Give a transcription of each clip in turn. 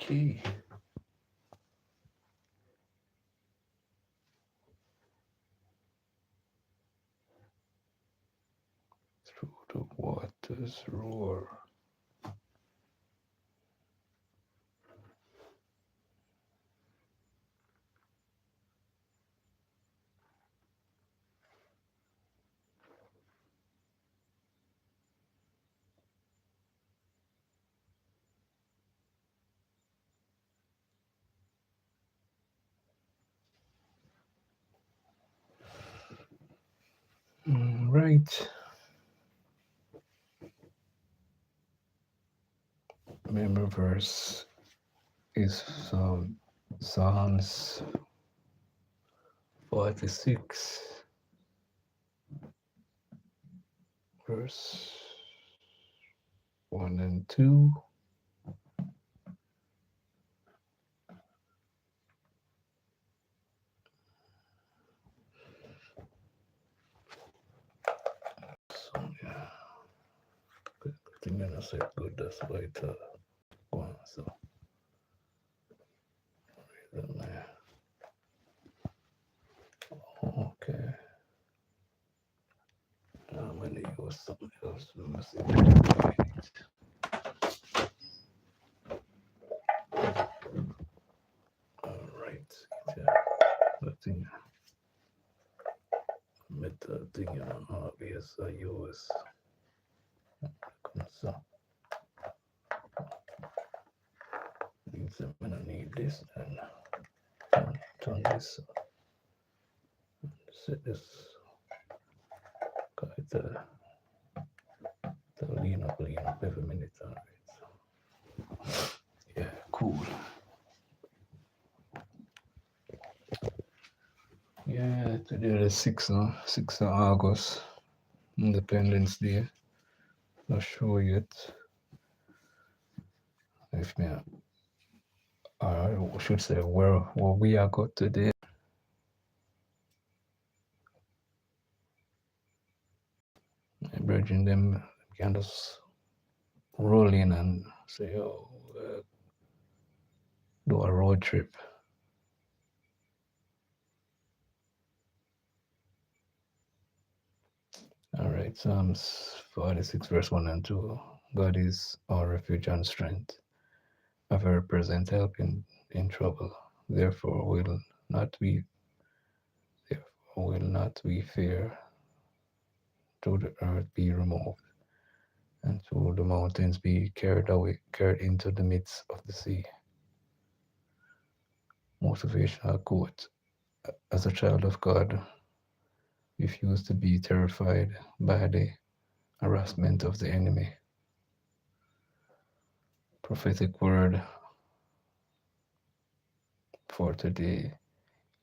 Okay. Through the waters roar. Right. Remember verse is Psalms 46, verse 1 and 2. So, yeah, good thing I said good, that's why it go on. So, okay. I'm going to use something else. Let me see. All right. Yeah. The thing, meta thing on obvious I use. So, means I'm going to need this and turn this, set this, lean up every minute. All right. So, yeah, cool. Yeah, today the 6th, no? 6th of August, Independence Day. Not sure yet if me, I should say where we are got today. Bridging them can just roll in and say, oh, do a road trip. All right, Psalms 46, verse 1 and 2. God is our refuge and strength, a very present help in trouble. Therefore will not we fear, though the earth be removed, and though the mountains be carried into the midst of the sea. Motivational quote. As a child of God, refuse to be terrified by the harassment of the enemy. Prophetic word for today.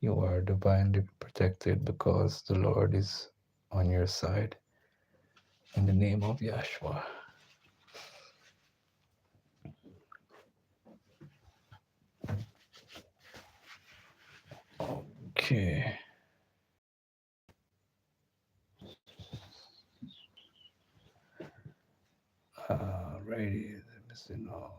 You are divinely protected because the Lord is on your side. In the name of Yahshua. Okay. Alrighty, let me see now.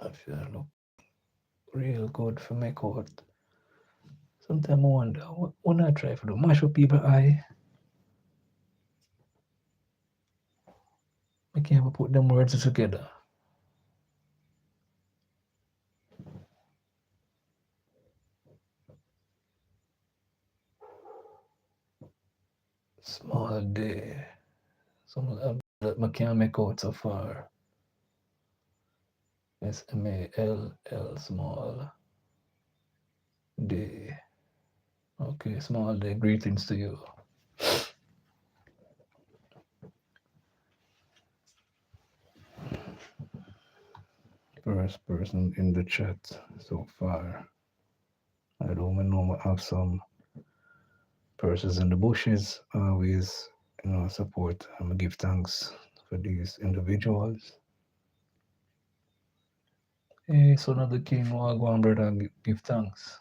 I feel look real good for my court. Sometimes I wonder what I try to do. Mash up people eye. I can't even put them words together. Small day. Some of them that I can't make out so far. SMALL small day. Okay, small day. Greetings to you. First person in the chat so far. I don't know I have some persons in the bushes. Always, support and give thanks for these individuals. Hey, son of the king, Wagwan brother, give thanks.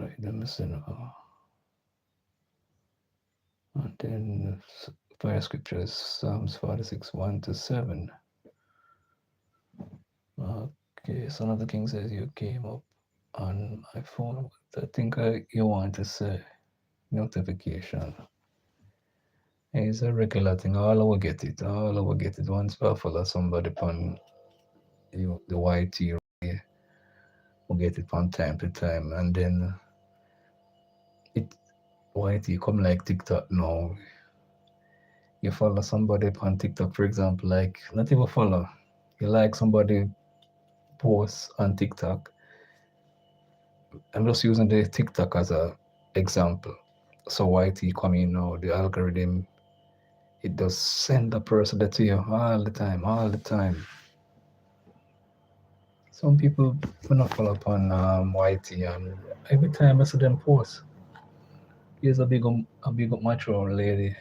right, let me see now. And then fire scriptures, Psalms 46, 1 to 7. Okay, so another king says you came up on my phone. I think you want to say notification. It's a regular thing. All I will get it. All I will get it. Once I follow somebody upon the YT, will get it from time to time. And then it YT come like TikTok now. You follow somebody on TikTok, for example, like not even follow. You like somebody posts on TikTok. I'm just using the TikTok as a example. So YT come in now, the algorithm, it does send the person that to you all the time, all the time. Some people will not follow up on YT, and every time I see them post, here's a big up mature lady.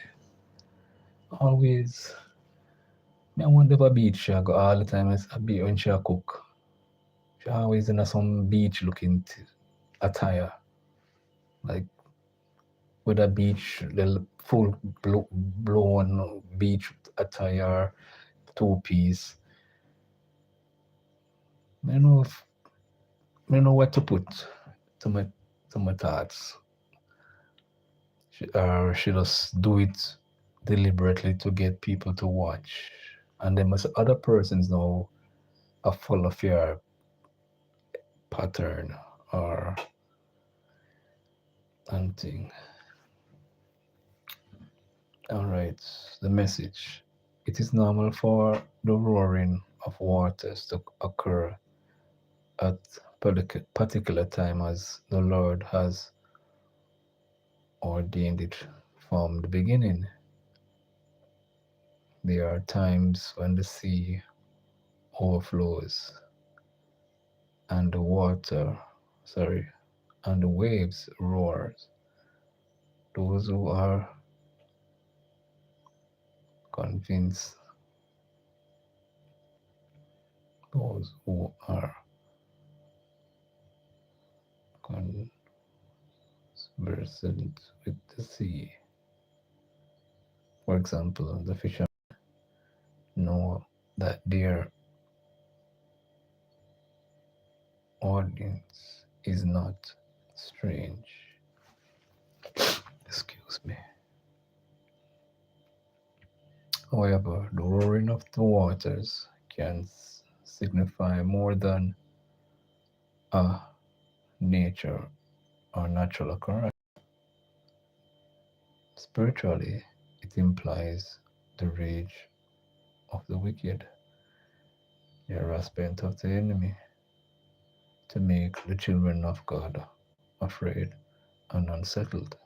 Always, me I want to have a beach. She go all the time. I be when she a cook. She always in a some beach looking attire, like with a beach, the full blown beach attire, two piece. I know if I know what to put to my thoughts. She just do it deliberately to get people to watch, and then must other persons know a full of your pattern or something. All right, the message. It is normal for the roaring of waters to occur at particular time as the Lord has ordained it from the beginning. There are times when the sea overflows and the and the waves roars. Those who are convinced, those who are conversant with the sea. For example, the fishermen know that their audience is not strange. Excuse me. However, the roaring of the waters can signify more than a nature or natural occurrence. Spiritually, it implies the rage of the wicked, the harassment of the enemy, to make the children of God afraid and unsettled.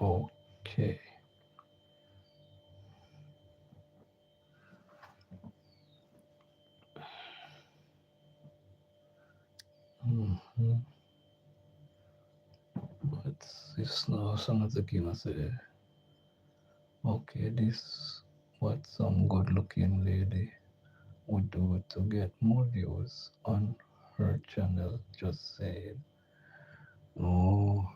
Okay. this now. Someone's again say, okay, this what some good looking lady would do to get more views on her channel. Just saying. No.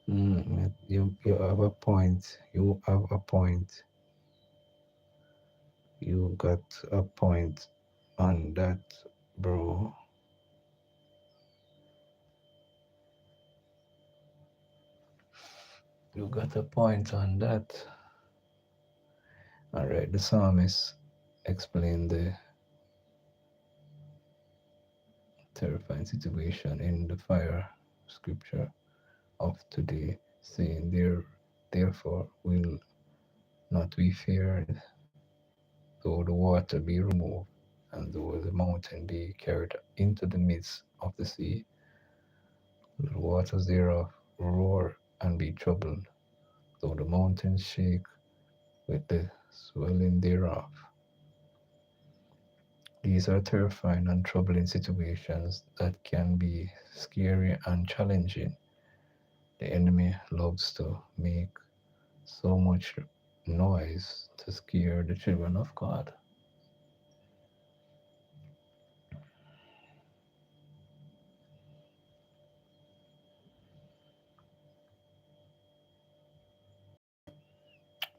You have a point. You have a point. You got a point on that, bro. You got a point on that. Alright, the psalmist explained the terrifying situation in the fire scripture of today, saying, therefore will not we fear, though the water be removed, and though the mountain be carried into the midst of the sea, the waters thereof roar and be troubled, though the mountains shake with the swelling thereof. These are terrifying and troubling situations that can be scary and challenging. The enemy loves to make so much noise to scare the children of God.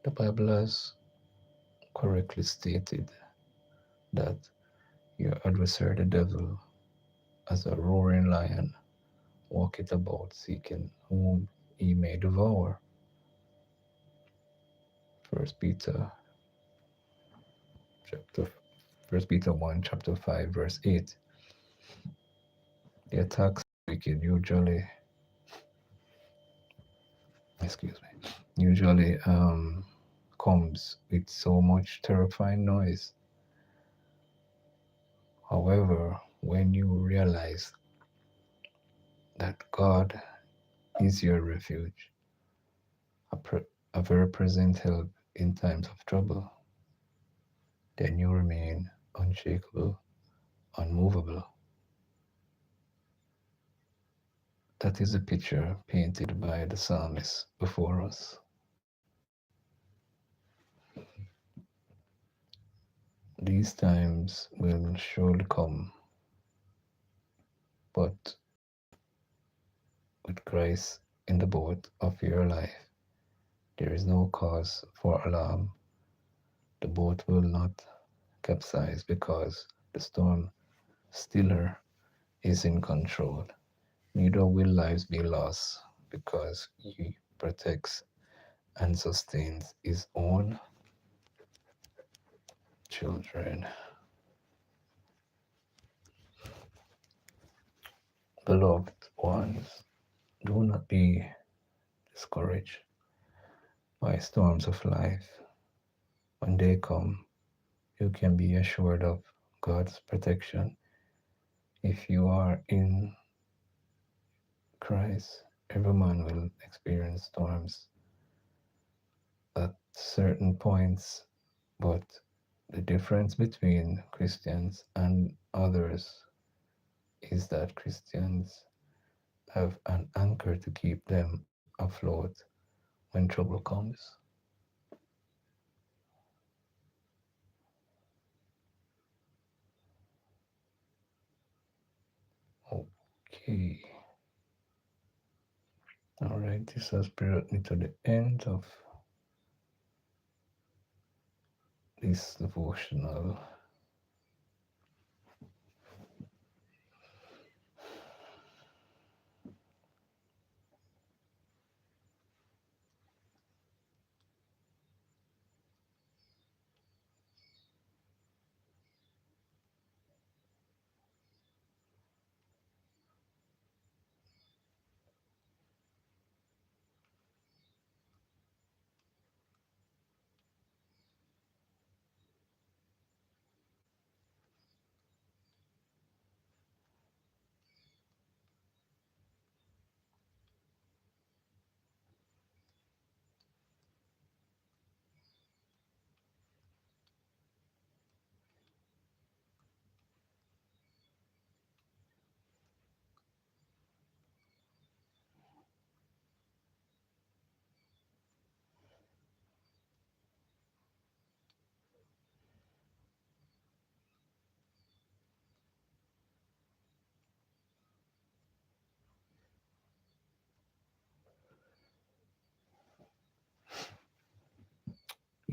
The Bible has correctly stated that your adversary, the devil, as a roaring lion, walketh about seeking whom he may devour. First Peter chapter First Peter 1 chapter 5 verse 8. The attacks of the wicked usually comes with so much terrifying noise. However, when you realize that God is your refuge, a very present help in times of trouble, then you remain unshakable, unmovable. That is a picture painted by the psalmist before us. These times will surely come, but with Christ in the boat of your life, there is no cause for alarm. The boat will not capsize because the storm stiller is in control. Neither will lives be lost because he protects and sustains his own children. Beloved ones, do not be discouraged by storms of life. When they come, you can be assured of God's protection. If you are in Christ, every man will experience storms at certain points, but the difference between Christians and others is that Christians have an anchor to keep them afloat when trouble comes. Okay. All right, this has brought me to the end of this devotional.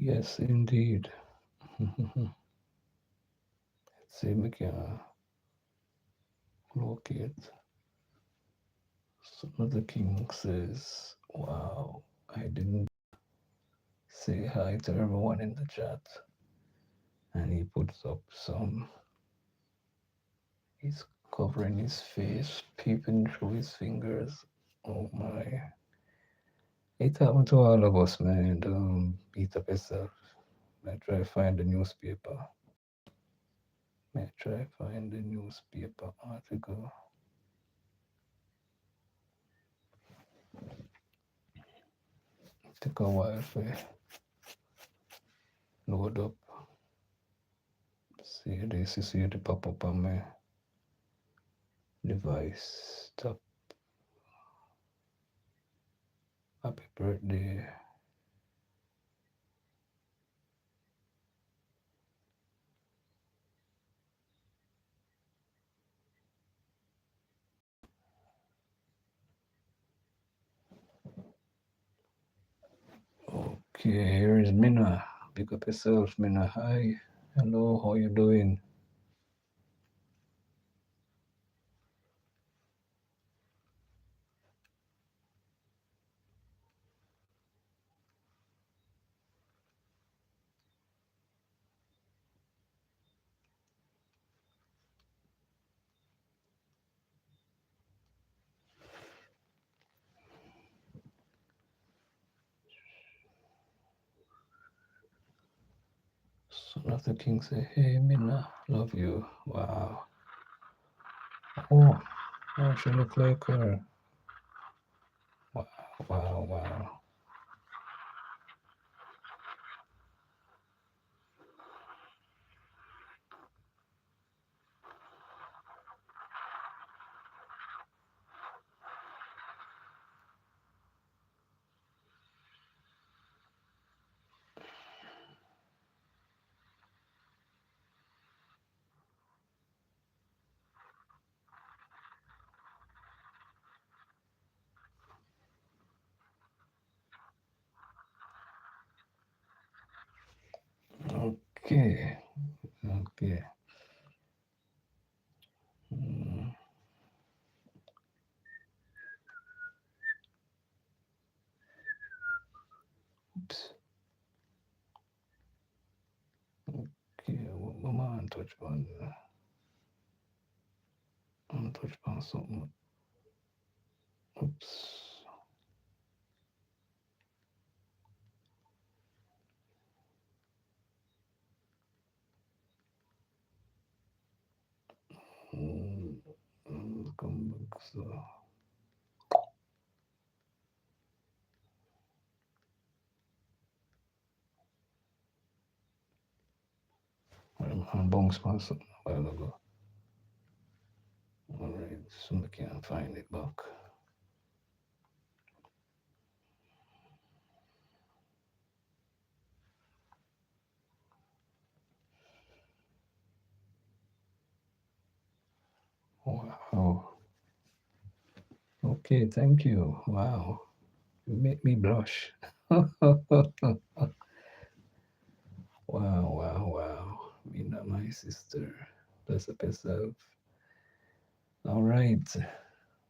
Yes, indeed. Let's see, we can locate. Some of the king says, wow, I didn't say hi to everyone in the chat. And he puts up some, he's covering his face, peeping through his fingers. Oh my. It happened to all of us, man. Don't beat up yourself. I try to find the newspaper. I try to find the newspaper article. Took a while for load up. See this, you see it pop up on my device. Stop. Happy birthday. Okay, here is Minna. Pick up yourself, Minna. Hi. Hello, how you doing? Son of the King say, hey Minna, love you. Wow. Oh, oh, she look like her. Wow, wow, wow. Okay, okay. Oops. Okay, what man touch on? I'm touch on something. Oops. Come back, so. I'm bounce on something a while ago. Alright, so I can't find it back. Wow. Okay, thank you. Wow. You make me blush. Wow, wow, wow. Mina, my sister. Bless up yourself. All right.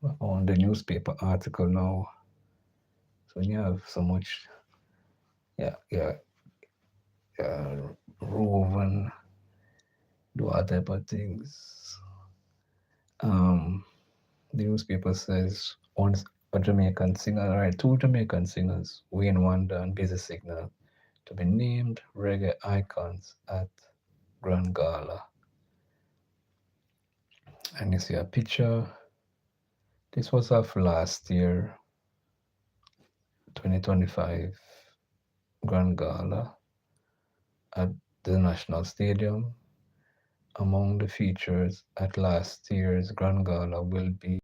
I found the newspaper article now. So when you have so much, yeah, rove and do all type of things. The newspaper says once a Jamaican singer, all right, two Jamaican singers, Wayne Wonder and Busy Signal, to be named reggae icons at Grand Gala. And you see a picture. This was of last year, 2025 Grand Gala at the National Stadium. Among the features at last year's Grand Gala will be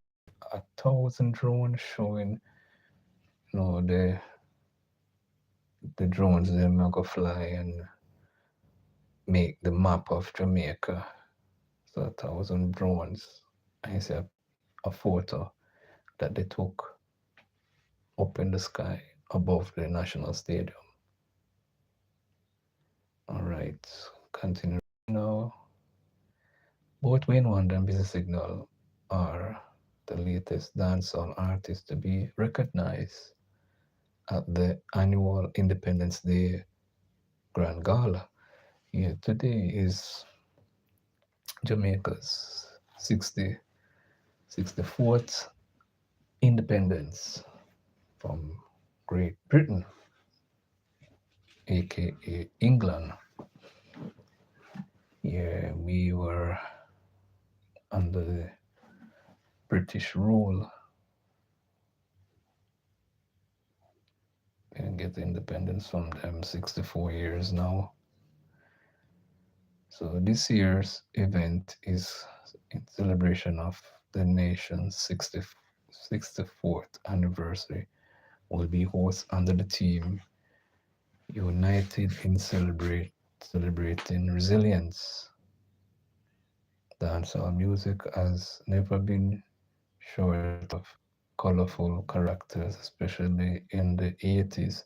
1,000 drones showing, the drones them are go fly and make the map of Jamaica. So 1,000 drones. I see a photo that they took up in the sky above the National Stadium. All right, continue now. Both Wayne Wonder and Busy Signal are the latest dancehall artists to be recognized at the annual Independence Day Grand Gala. Yeah, today is Jamaica's 64th independence from Great Britain, aka England. Yeah, we were under the British rule and get independence from them 64 years now. So this year's event is in celebration of the nation's 64th anniversary. Will be hosted under the theme United in Celebrating Resilience. Dancehall music has never been short of colorful characters, especially in the 80s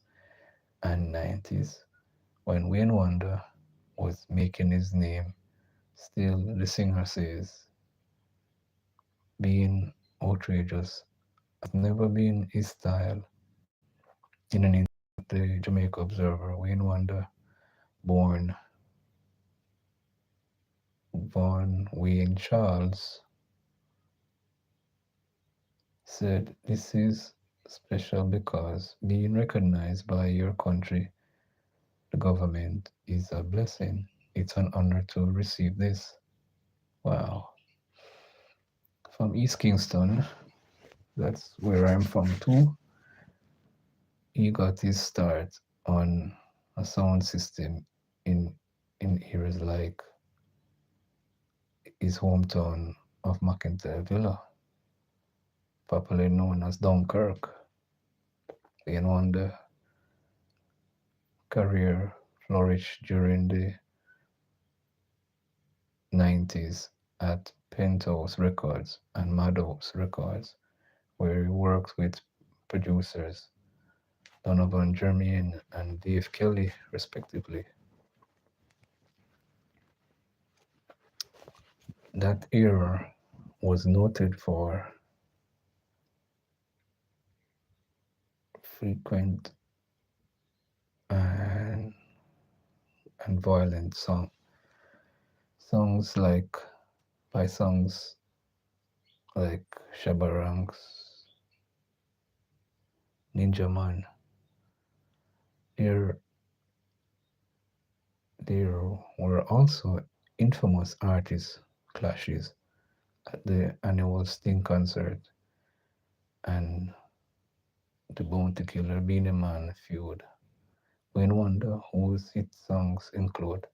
and 90s when Wayne Wonder was making his name. Still, the singer says being outrageous has never been his style. In an interview with the Jamaica Observer, Wayne Wonder, born Von Wayne Charles, said, "This is special because being recognized by your country, the government, is a blessing. It's an honor to receive this." Wow. From East Kingston, that's where I'm from too. He got his start on a sound system in in areas like his hometown of McIntyre Villa, popularly known as Dunkirk. And on the career flourished during the 90s at Penthouse Records and Madhouse Records, where he worked with producers Donovan Germain and Dave Kelly, respectively. That era was noted for frequent and, and violent songs by songs like Shabaranks, Ninja Man. There, there were also infamous artist clashes at the annual Sting concert and the Bounty Killer Beanie Man feud. Wayne Wonder, whose hit songs include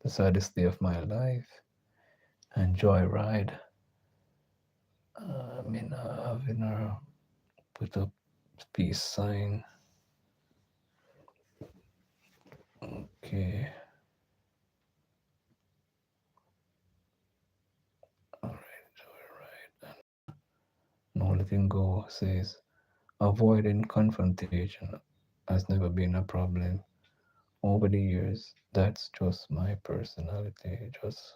The Saddest Day of My Life and Joyride, I mean, having her put up peace sign. Okay, all right, Joyride. No Letting Go says, avoiding confrontation has never been a problem over the years. That's just my personality. Just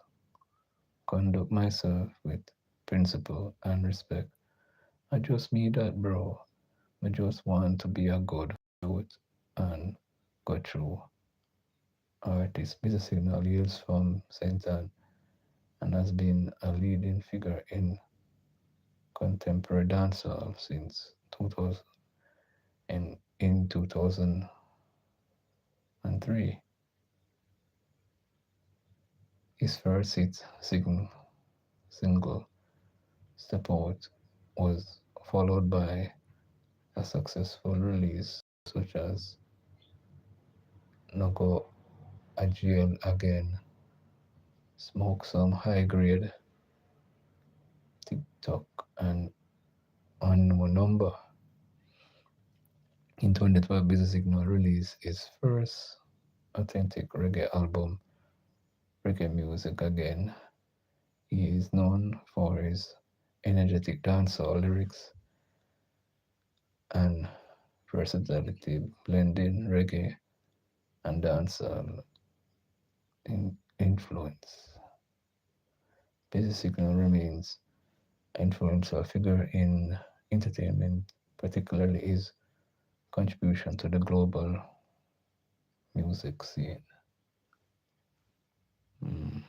conduct myself with principle and respect. I just me that, bro. I just want to be a good youth and go through. Artist Busy Signal hails from St. Anne and has been a leading figure in contemporary dancehall since 2000 and in 2003. His first hit single, Step Out, was followed by a successful release such as No Go a Jail Again, Smoke Some High Grade, TikTok, and Unknown Number. In 2012, Busy Signal released his first authentic reggae album, Reggae Music Again. He is known for his energetic dancehall lyrics and versatility, blending reggae and dancehall. influence. Busy Signal remains an influential figure in entertainment, particularly his contribution to the global music scene. Mm.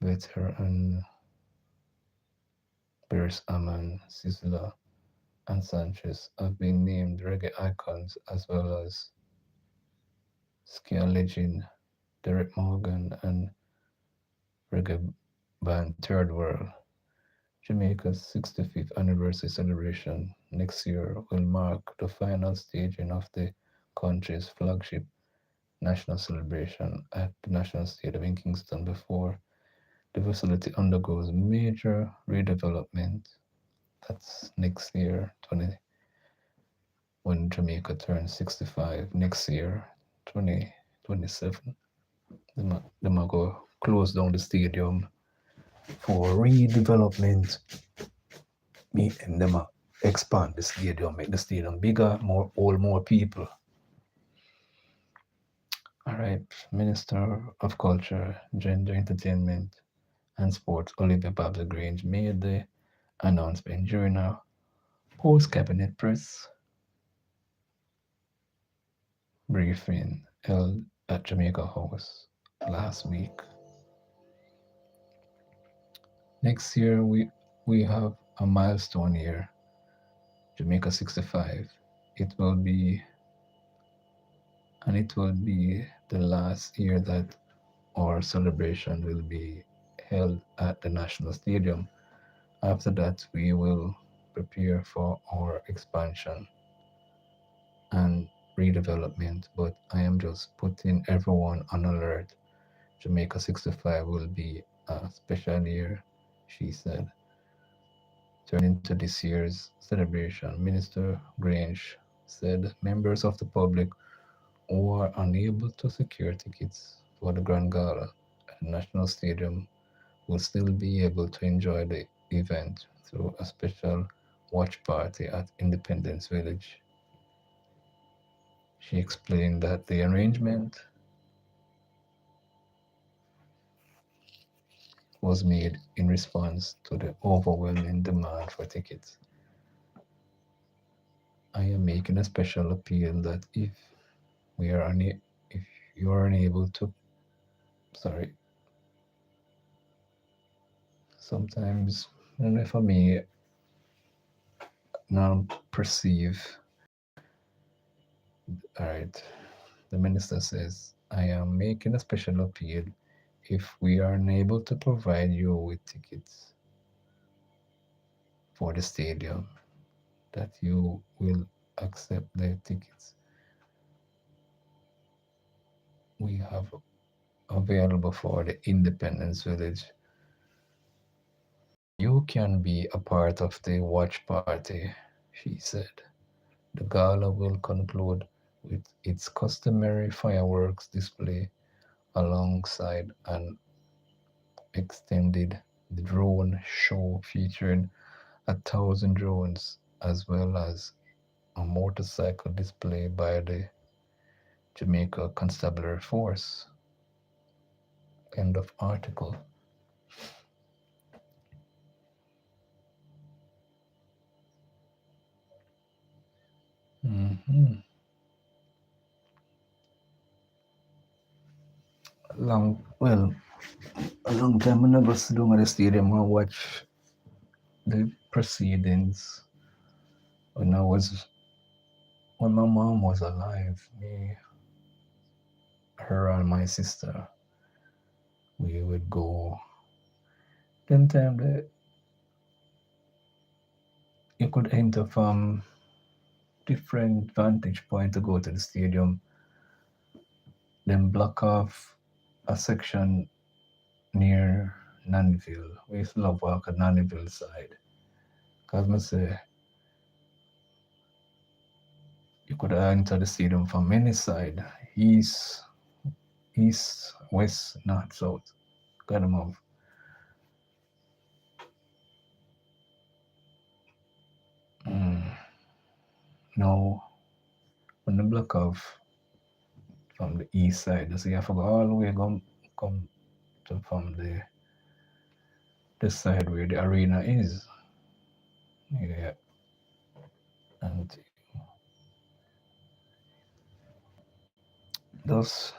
Veteran Beres Aman, Sizzla, and Sanchez have been named reggae icons as well as ska legend Derek Morgan and reggae band Third World. Jamaica's 65th anniversary celebration next year will mark the final staging of the country's flagship national celebration at the National Stadium in Kingston before the facility undergoes major redevelopment. That's next year, 20, when Jamaica turns 65 next year, 2027. They might go close down the stadium for redevelopment, and them expand the stadium, make the stadium bigger, more hold more people. All right, Minister of Culture, Gender, Entertainment, and Sports, Olivia Babs Grange, made the announcement during a post-cabinet press briefing held at Jamaica House last week. Next year, we have a milestone year, Jamaica 65. It will be, and it will be the last year that our celebration will be held at the National Stadium. After that, we will prepare for our expansion and redevelopment. But I am just putting everyone on alert. Jamaica 65 will be a special year, she said. Turning to this year's celebration, Minister Grange said members of the public who are unable to secure tickets for the Grand Gala at the National Stadium will still be able to enjoy the event through a special watch party at Independence Village. She explained that the arrangement was made in response to the overwhelming demand for tickets. I am making a special appeal that we are if you are unable to, sorry, sometimes, for me, now perceive, all right, the minister says, I am making a special appeal if we are unable to provide you with tickets for the stadium, that you will accept the tickets we have available for the Independence Village. You can be a part of the watch party, she said. The gala will conclude with its customary fireworks display alongside an extended drone show featuring 1,000 drones as well as a motorcycle display by the Jamaica Constabulary Force. End of article. Mm-hmm. A long time I never sit down at the stadium and watch the proceedings when when my mom was alive. Me, her, and my sister, we would go. Them time that you could enter from different vantage point to go to the stadium. Then block off a section near Nannyville. We used to love walk at Nannyville side. Cause I say you could enter the stadium from any side. East, west, north, south. Got them off. Mm. Now when the block off from the east side. So you have to go all the way come to from the side where the arena is. Yeah. And thus,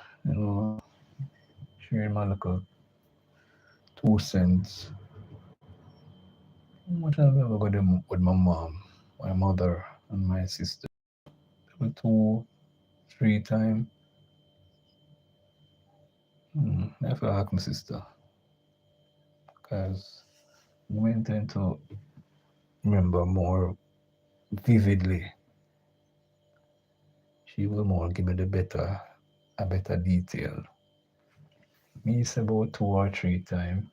sharing my little 2 cents. How much have I ever got with my mom, my mother, and my sister? Maybe 2, 3 times. I have to ask my sister because we intend to remember more vividly. She will more give me a better detail. Me is about 2 or 3 times.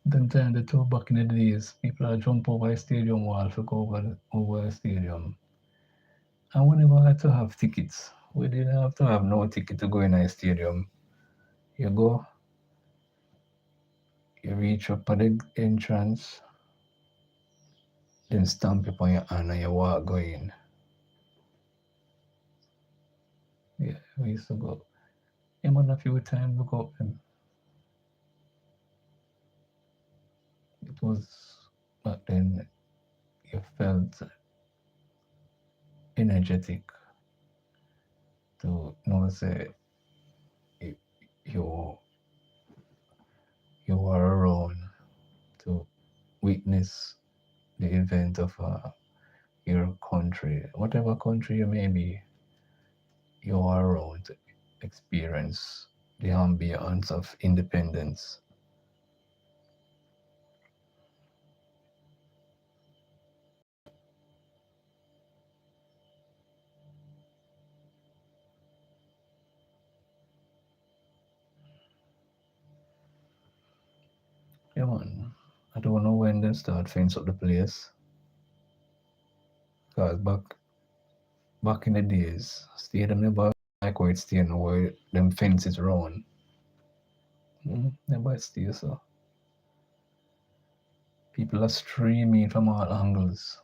Then time the two back in the days, people are jump over the stadium wall to go over the stadium. And we never had to have tickets. We didn't have to have no ticket to go in a stadium. You go, you reach up at the entrance, then stamp it on your hand and you walk go in. Yeah, we used to go. Him on a few times we go up him. It was back then you felt energetic to know say you you are around to witness the event of your country, whatever country you may be, you are around to experience the ambience of independence. Yeah, man. I don't know when they start fence up the place. Cause back in the days, stadium never like where it's staying where them fences round. Never stay so. People are streaming from all angles.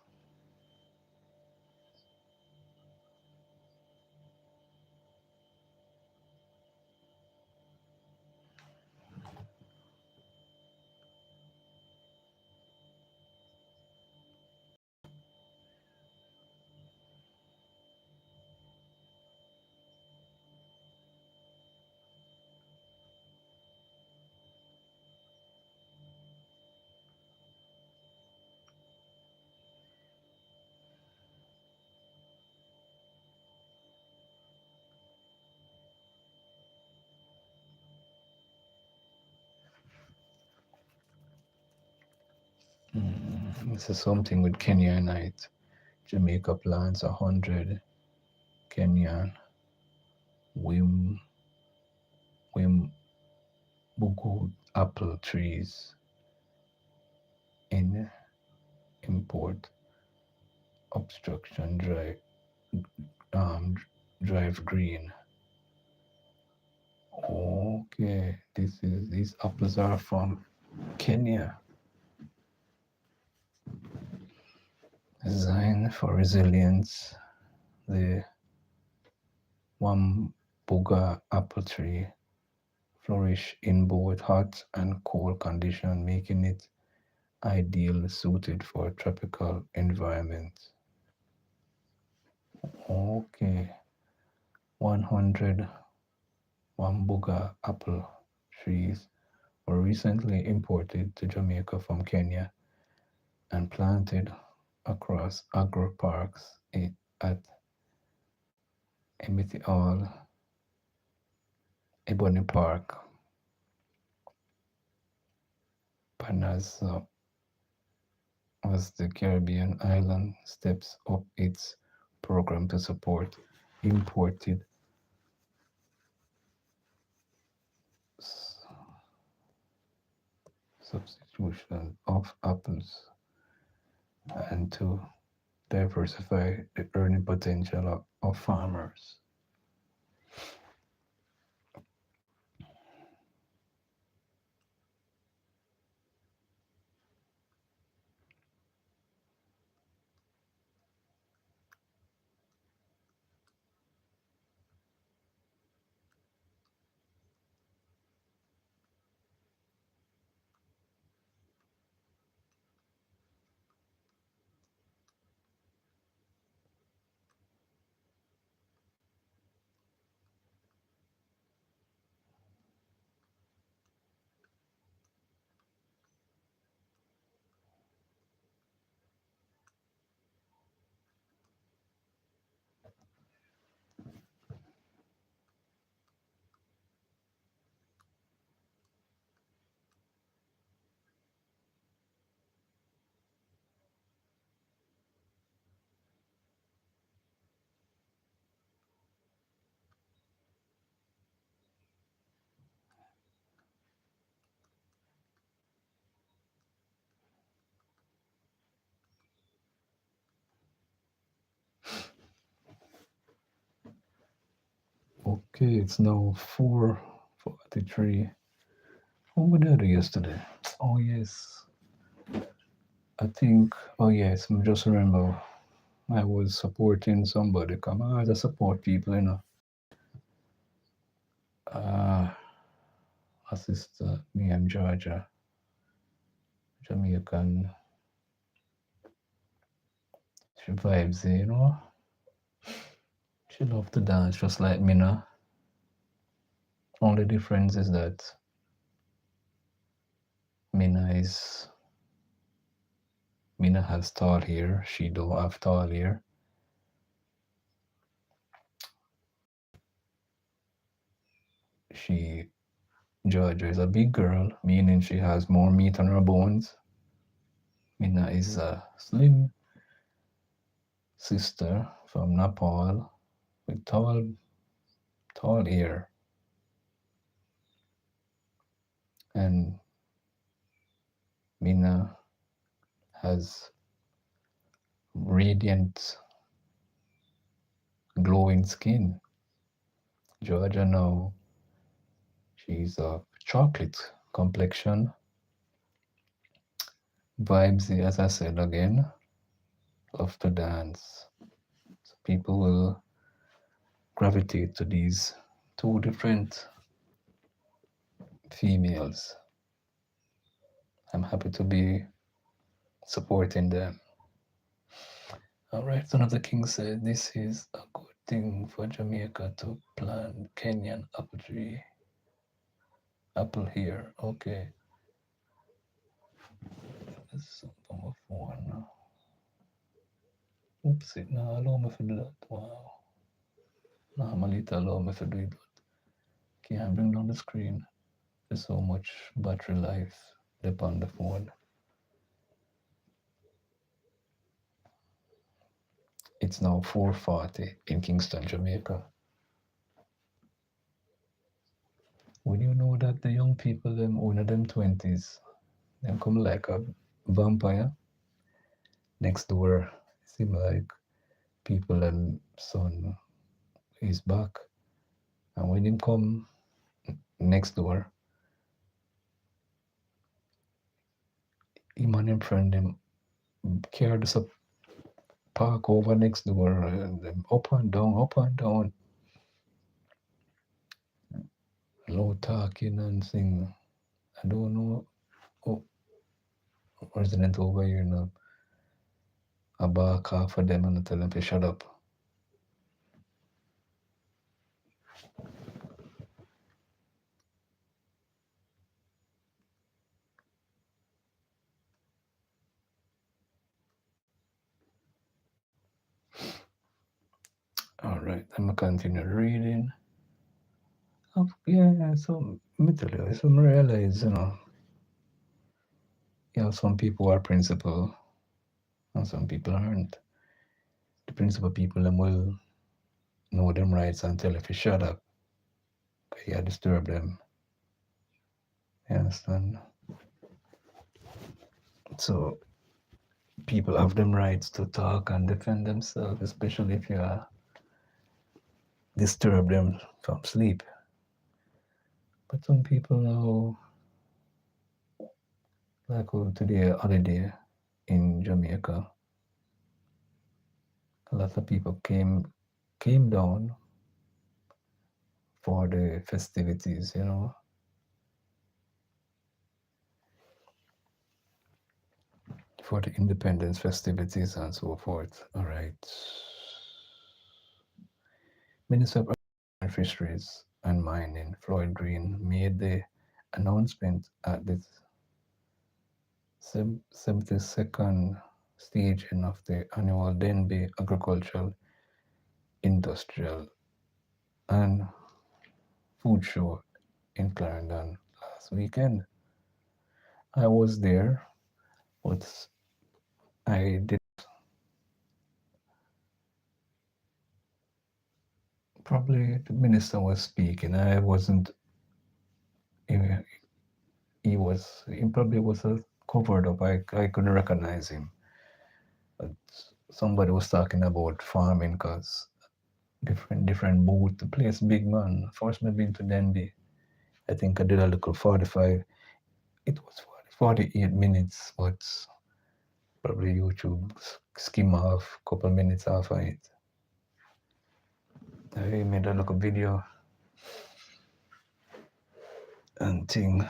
This is something with Kenya night. Jamaica plants 100 Kenyan Wim Wim Bugu apple trees in import obstruction um, drive green. Okay, these apples are from Kenya. Design for resilience. The Wambuga apple tree flourish in both hot and cold conditions, making it ideally suited for tropical environments. Okay, 100 Wambuga apple trees were recently imported to Jamaica from Kenya and planted across agro parks at Emity Hall, Ebony Park, Panazzo, as the Caribbean island steps up its program to support imported substitution of apples and to diversify the earning potential of farmers. Okay, it's now 4:43. What did I do yesterday? Oh yes, I think. Oh yes, I just remember I was supporting somebody. Come on, I support people, you know. A sister named Georgia, Jamaican. She vibes, you know. She loves to dance just like me now. Only difference is that Mina is Mina has tall hair. She don't have tall hair. She Georgia is a big girl, meaning she has more meat on her bones. Mina is a slim sister from Nepal with tall hair, and Mina has radiant, glowing skin. Georgia now, she's a chocolate complexion. Vibes, as I said again, love to dance. So people will gravitate to these two different females. I'm happy to be supporting them. All right, Son of the King said this is a good thing for Jamaica to plant Kenyan apple tree. Apple here, okay. That's on my phone now. Oops, it now allow me to do that. Wow. Normally it allow me to do it, but can't bring down the screen. There's so much battery life upon the phone. It's now 4:40 in Kingston, Jamaica. When you know that the young people, them one of them 20s, them come like a vampire next door. It seem like people and son is back. And when him come next door, him and him friend them carry this up park over next door and them up and down, low talking and sing. I don't know. Oh, resident over here now. I bark half of them and I tell them to shut up. All right, I'm gonna continue reading. Oh, yeah, so me tell you, so I realize, some people are principled and some people aren't. The principled people them will know them rights and tell if you shut up, you disturb them. You understand? So people have them rights to talk and defend themselves, especially if you disturb them from sleep. But some people now, like today, holiday in Jamaica, a lot of people came down for the festivities, for the independence festivities and so forth. All right. Minister of Fisheries and Mining, Floyd Green, made the announcement at the 72nd staging of the annual Denby Agricultural, Industrial, and Food Show in Clarendon last weekend. I was there, but I did probably the minister was speaking. I wasn't. He probably was covered up. I couldn't recognize him. But somebody was talking about farming because different booth. The place big, man. First me been to Denby. I think I did a little 45. It was 48 minutes, but probably YouTube skim off a couple minutes off of it. I made a little video and thing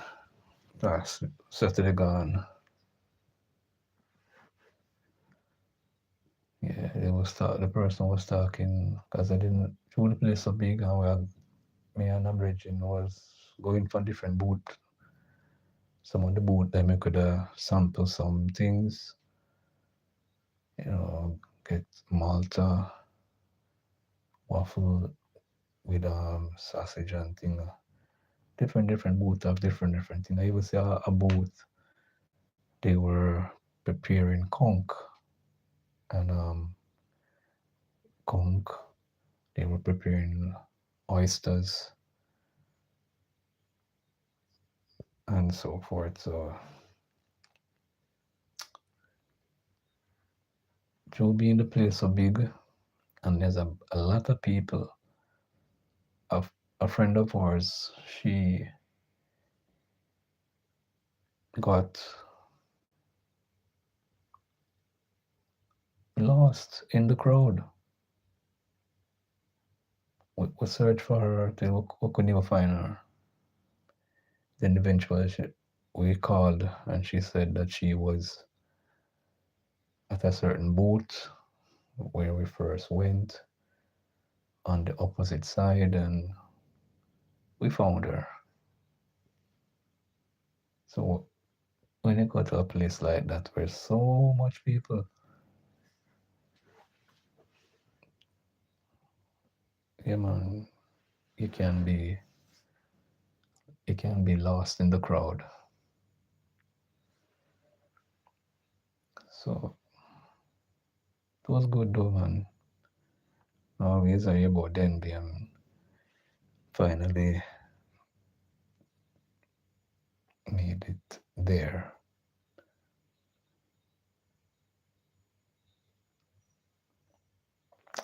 last Saturday gone. Yeah, the person was talking because I didn't, through the place so big and we had, me and a bridging was going for different booth. Some of the booth then we could sample some things, get Malta waffle with sausage and thing. Different booth have different thing. I even see a booth they were preparing conch and conch. They were preparing oysters and so forth. So Joe being the place so big and there's a lot of people. A friend of ours, she got lost in the crowd. We searched for her till we couldn't even find her. Then eventually we called and she said that she was at a certain booth where we first went on the opposite side and we found her. So when you go to a place like that where so much people, yeah man, you can be lost in the crowd. So it was good though, man. Always are about Denby and finally made it there.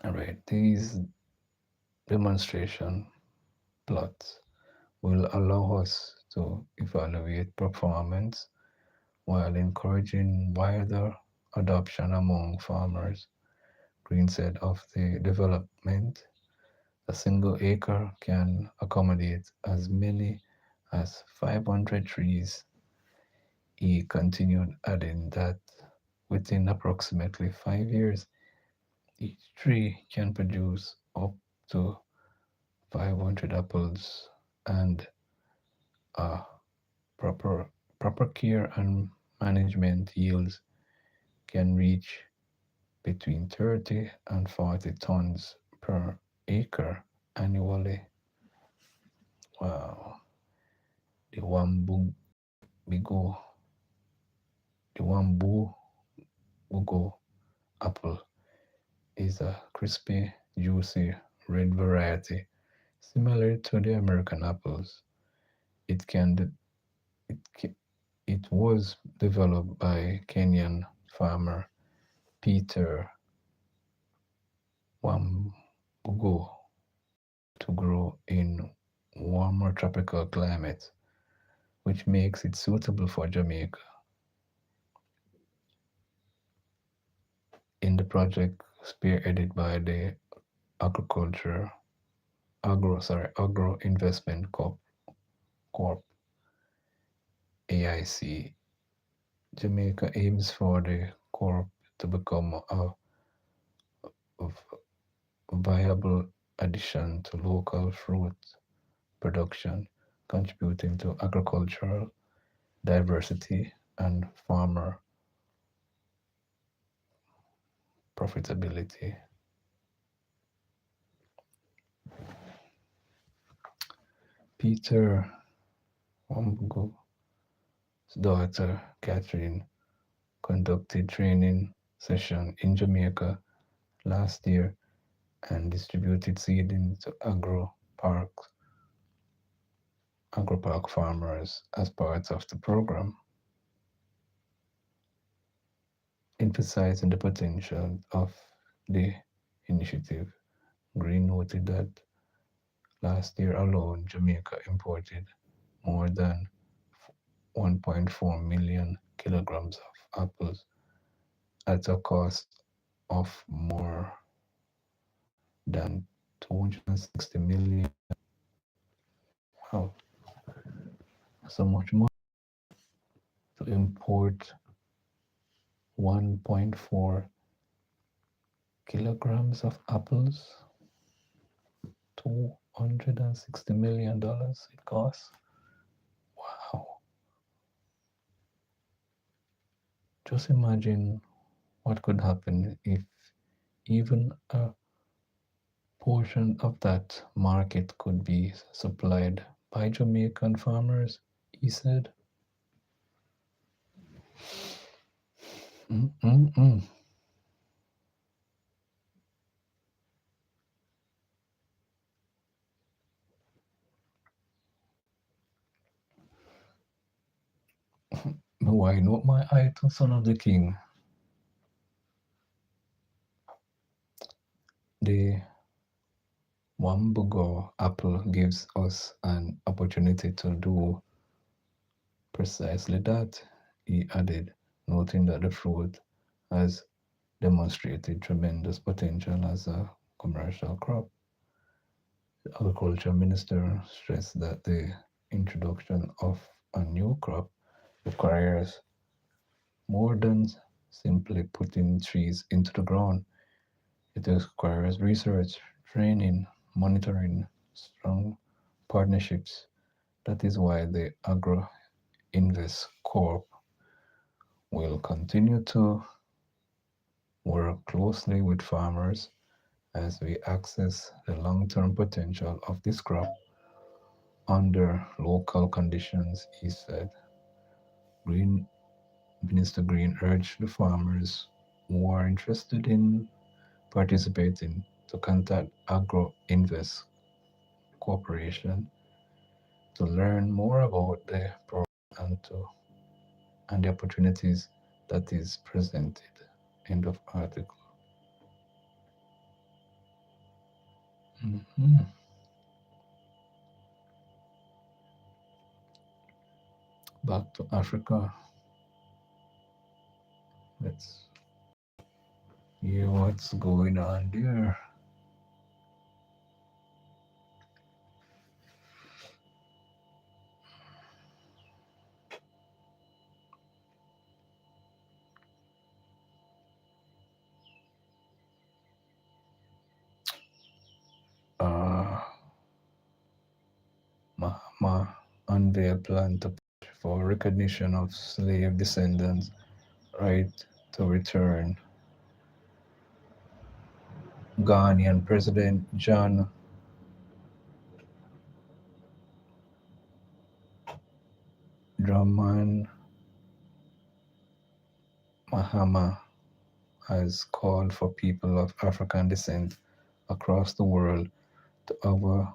Alright, these demonstration plots will allow us to evaluate performance while encouraging wider adoption among farmers. Green said of the development, a single acre can accommodate as many as 500 trees. He continued, adding that within approximately 5 years, each tree can produce up to 500 apples, and proper proper care and management yields can reach between 30 and 40 tons per acre annually. Wow. The Wambu Bigo, the Wambu Ugo apple is a crispy, juicy red variety similar to the American apples. It can it, it was developed by Kenyan farmer Peter Wambugo to grow in warmer tropical climates, which makes it suitable for Jamaica. In the project spearheaded by the Agriculture Agro Investment Corp AIC, Jamaica aims for the corp to become a viable addition to local fruit production, contributing to agricultural diversity and farmer profitability. Peter Wambugo's daughter, Catherine, conducted training session in Jamaica last year and distributed seeding to agro-park farmers as part of the program, emphasizing the potential of the initiative Green noted that last year alone, Jamaica imported more than 1.4 million kilograms of apples at a cost of more than 260 million. Wow, so much more to import 1.4 kilograms of apples. $260 million it costs. Wow. Just imagine what could happen if even a portion of that market could be supplied by Jamaican farmers, he said. Mm-mm-mm. Why not my eye to Son of the King? The Wambugo apple gives us an opportunity to do precisely that, he added, noting that the fruit has demonstrated tremendous potential as a commercial crop. The agriculture minister stressed that the introduction of a new crop requires more than simply putting trees into the ground. It requires research, training, monitoring, strong partnerships. That is why the Agro Invest Corp will continue to work closely with farmers as we access the long-term potential of this crop under local conditions, he said. Green Minister Green urged the farmers who are interested in participating to contact Agro Invest Corporation to learn more about the program and the opportunities that is presented. End of article. Mhm. Back to Africa. Let's hear what's going on there. Uh, Mahama unveiled plan to push for recognition of slave descendants' right to return. Ghanaian President John Dramani Mahama has called for people of African descent across the world to have a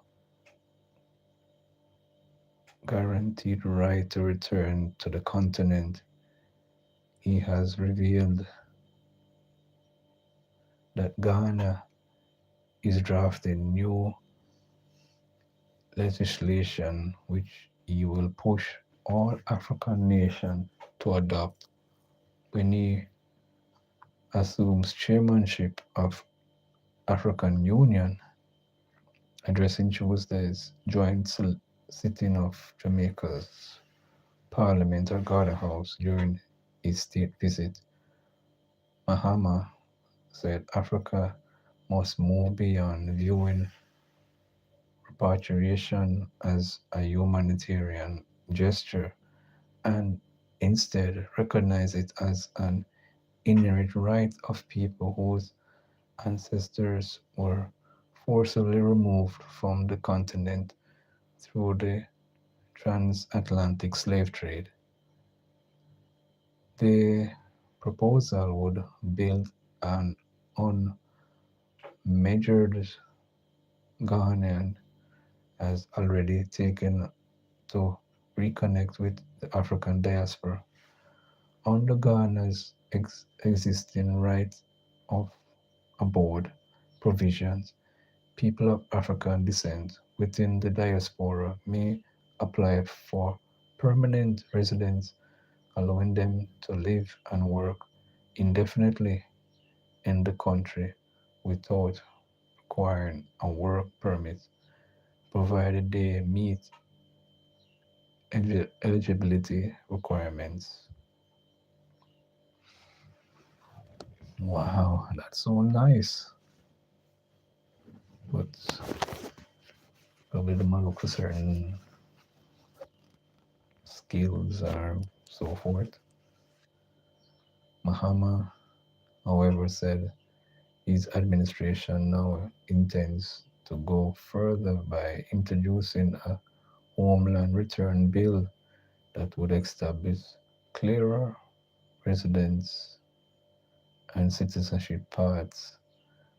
guaranteed right to return to the continent. He has revealed that Ghana is drafting new legislation which he will push all African nations to adopt when he assumes chairmanship of African Union, addressing Tuesday's joint sitting of Jamaica's Parliament at Garden House during his state visit. Mahama said Africa must move beyond viewing repatriation as a humanitarian gesture and instead recognize it as an inherent right of people whose ancestors were forcibly removed from the continent through the transatlantic slave trade. The proposal would build an unmeasured Ghanaian has already taken to reconnect with the African diaspora under Ghana's existing right of aboard provisions. people of African descent within the diaspora may apply for permanent residence, allowing them to live and work indefinitely in the country without requiring a work permit, provided they meet eligibility requirements. Wow, that's so nice. But probably the man look for certain skills or so forth. Mahama, however, said his administration now intends to go further by introducing a homeland return bill that would establish clearer residence and citizenship paths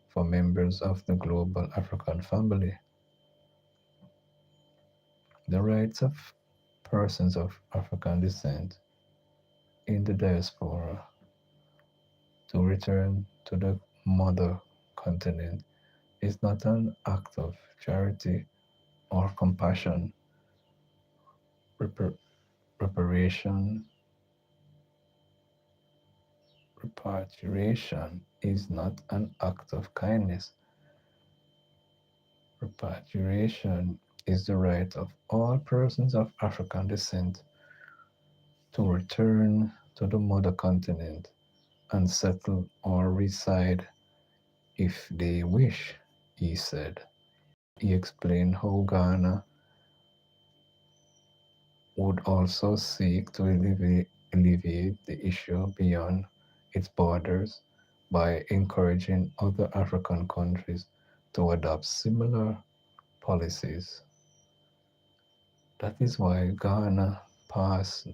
for members of the global African family. The rights of persons of African descent in the diaspora to return to the mother continent is not an act of charity or compassion. Repar- reparation, repatriation is not an act of kindness. Repatriation is the right of all persons of African descent to return to the mother continent and settle or reside if they wish, he said. He explained how Ghana would also seek to alleviate the issue beyond its borders by encouraging other African countries to adopt similar policies. That is why Ghana passed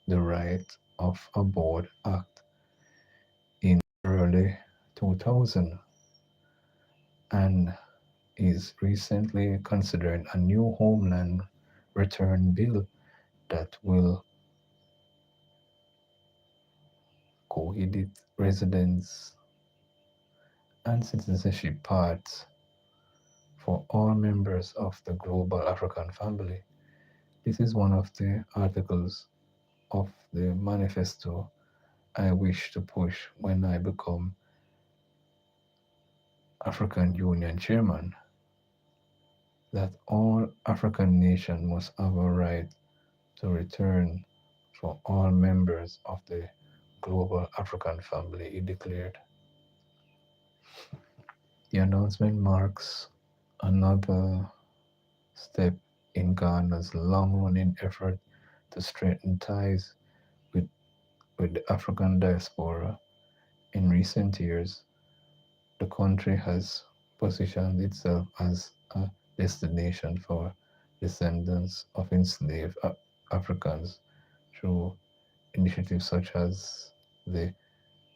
the Right of Abode Act in early 2000 and is recently considering a new homeland return bill that will coedit residence and citizenship paths for all members of the global African family. This is one of the articles of the manifesto I wish to push when I become African Union chairman, that all African nations must have a right to return for all members of the global African family, he declared. The announcement marks another step in Ghana's long running effort to strengthen ties with, with the African diaspora. In recent years, the country has positioned itself as a destination for descendants of enslaved Africans through initiatives such as the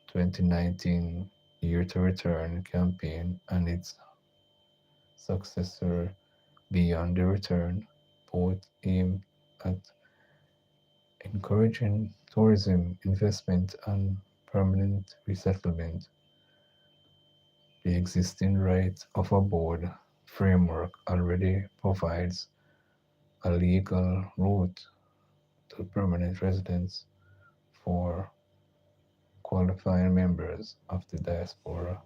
2019 Year to Return campaign and its successor Beyond the Return, both aimed at encouraging tourism, investment, and permanent resettlement. The existing right of abode framework already provides a legal route to permanent residence for qualifying members of the diaspora,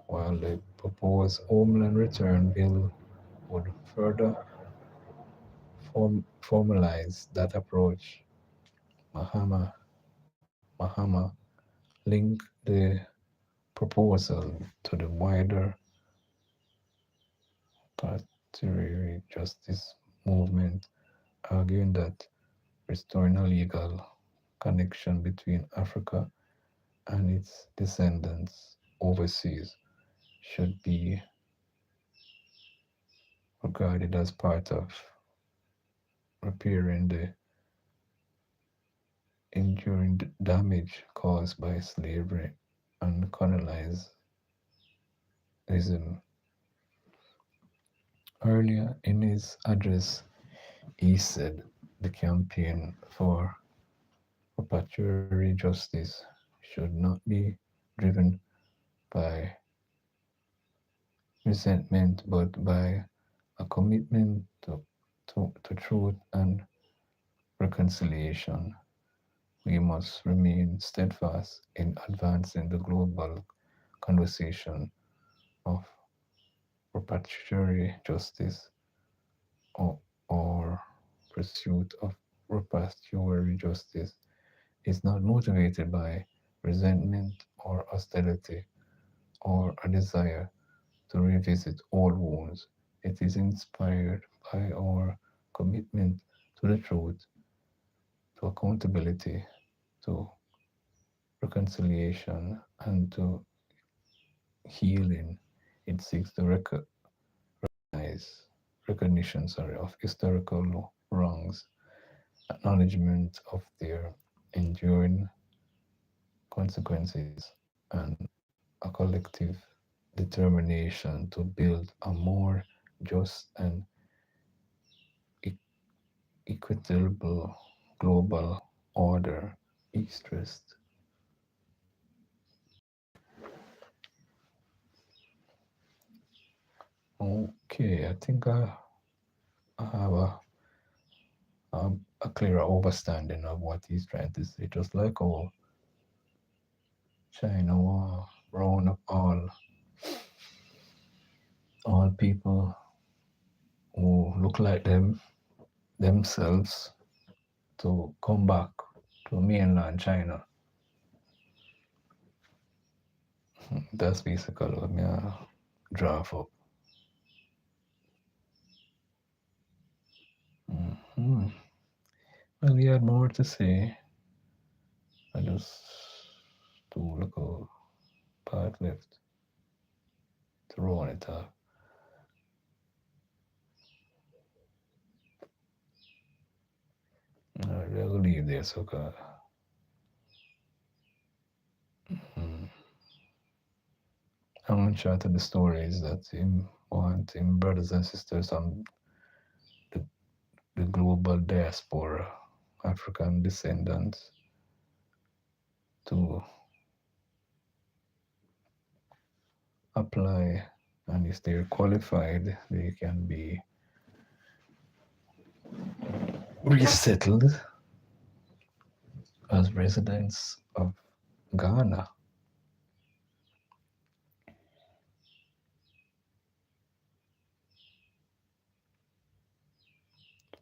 while the proposed Homeland Return Bill would further formalize that approach. Mahama linked the proposal to the wider patriarchal justice movement, arguing that restoring a legal connection between Africa and its descendants overseas should be regarded as part of repairing the enduring damage caused by slavery and colonialism. Earlier in his address, he said the campaign for repatriatory justice should not be driven by resentment, but by a commitment to truth and reconciliation. We must remain steadfast in advancing the global conversation of repatriatory justice, or, or pursuit of repatriatory justice is not motivated by resentment or hostility or a desire to revisit old wounds. It is inspired by our commitment to the truth, to accountability, to reconciliation, and to healing. It seeks to recognition of historical wrongs, acknowledgement of their enduring consequences, and a collective determination to build a more just and equitable global order. East West. Okay, I think I have a clearer understanding of what he's trying to say. Just like how China round up all people who look like themselves to come back to mainland China. That's basically what me draft up. Hmm. Well, he had more to say. I just two little part left to roll it up. I'll leave there, so mm, I'm gonna try to the stories that him want him brothers and sisters on the, the global diaspora, African descendants, to apply, and if they're qualified, they can be resettled as residents of Ghana.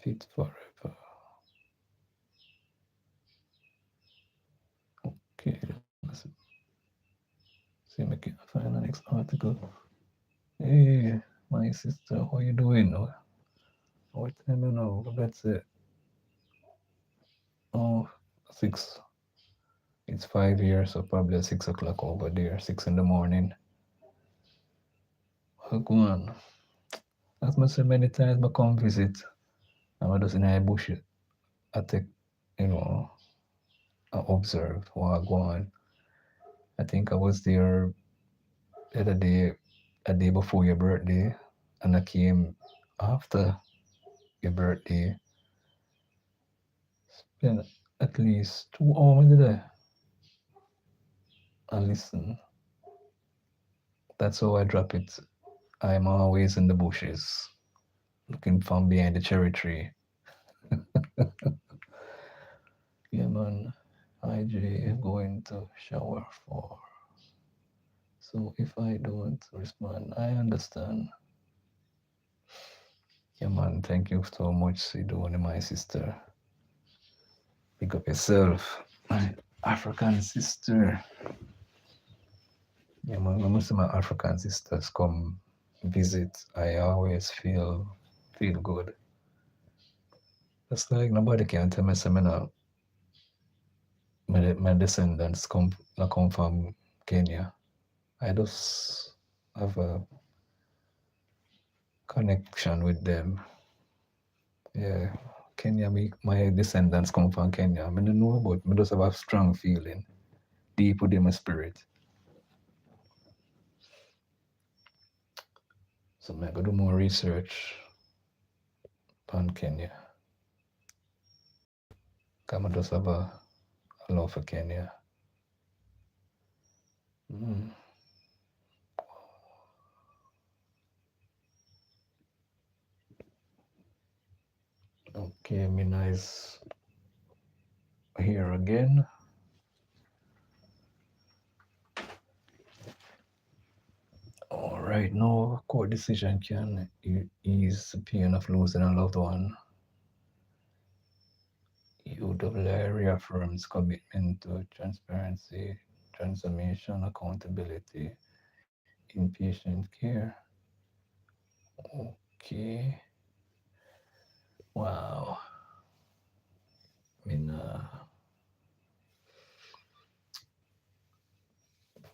Fit forever. Okay, let's see if I can find the next article. Hey, my sister, how you doing? What time you know? That's it. Oh, 6. It's 5 years, so probably at 6 o'clock over there, 6 in the morning. Oh, go on. As much so many times I come visit, I'm just in a bush. I take, you know, I observe what I go on. I think I was there the other day, a day before your birthday, and I came after your birthday. Spent at least 2 hours there and listen. That's how I drop it. I'm always in the bushes, looking from behind the cherry tree. Yeah, man. IJ going to shower for. So if I don't respond, I understand. Yeah, man. Thank you so much, you doing, my sister. Pick up yourself, my African sister. Yeah, man. When most of my African sisters come visit, I always feel good. It's like nobody can tell me something now. My descendants come from Kenya. I just have a connection with them. Yeah, Kenya. My descendants come from Kenya. I mean, I don't know, but I just have a strong feeling deep within my spirit. So I go do more research on Kenya. Cause I just have a love for Kenya. Mm. Okay, Mina is here again. All right, no court decision can ease the pain of losing a loved one. UWI reaffirms commitment to transparency, transformation, accountability in patient care. Okay, wow. Mina,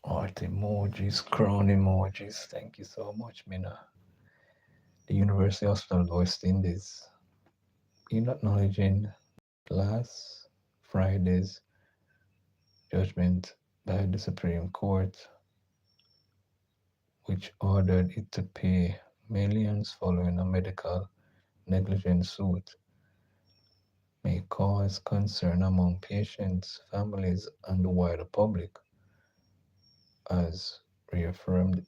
art emojis, crown emojis. Thank you so much, Mina. The University Hospital of West Indies, in acknowledging last Friday's judgment by the Supreme Court, which ordered it to pay millions following a medical negligence suit, may cause concern among patients, families, and the wider public, as reaffirmed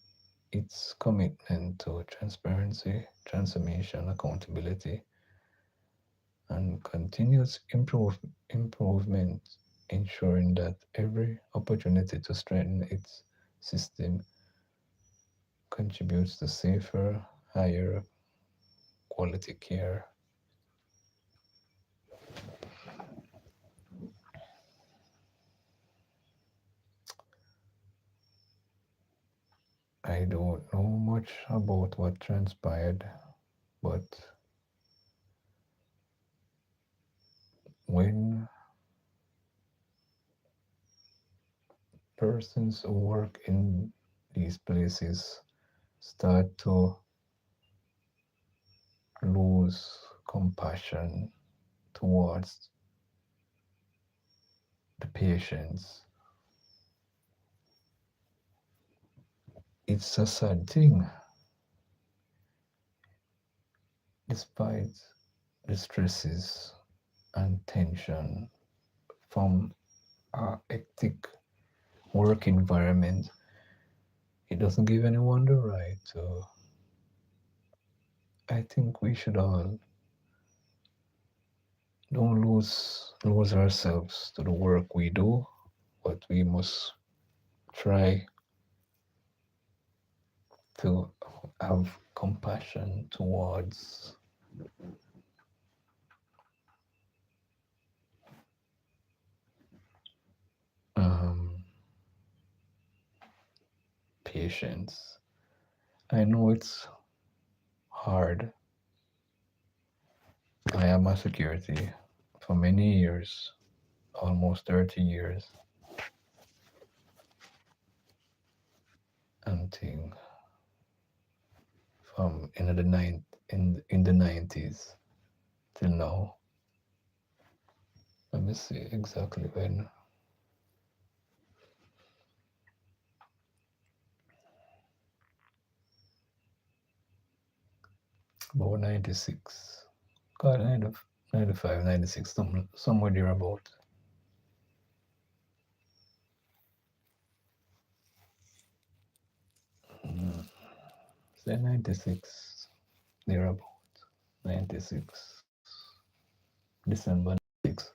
its commitment to transparency, transformation, accountability, and continuous improvement, ensuring that every opportunity to strengthen its system contributes to safer, higher quality care. I don't know much about what transpired, but when persons who work in these places start to lose compassion towards the patients, it's a sad thing. Despite the stresses and tension from our hectic work environment, it doesn't give anyone the right to. I think we should all don't lose ourselves to the work we do, but we must try to have compassion towards um, patients. I know it's hard. I am a security for many years, almost 30 years, and thing from in the 90s till now. Let me see exactly when. About 96. God, 95, 96, somewhere there about. Mm, say 96, there about. 96, December 96.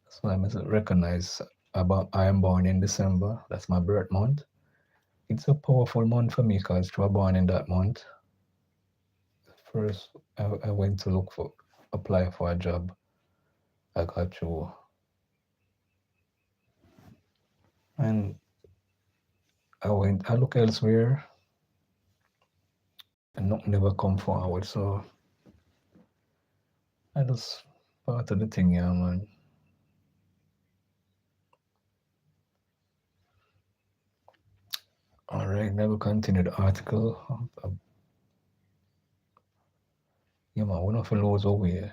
That's why I recognize about I am born in December. That's my birth month. It's a powerful month for me because I was born in that month. First, I went to apply for a job. I got through. And I look elsewhere and nothing never come forward. So I just part of the thing, yeah, man. All right, never continue the article. Yeah, man, one of the laws away.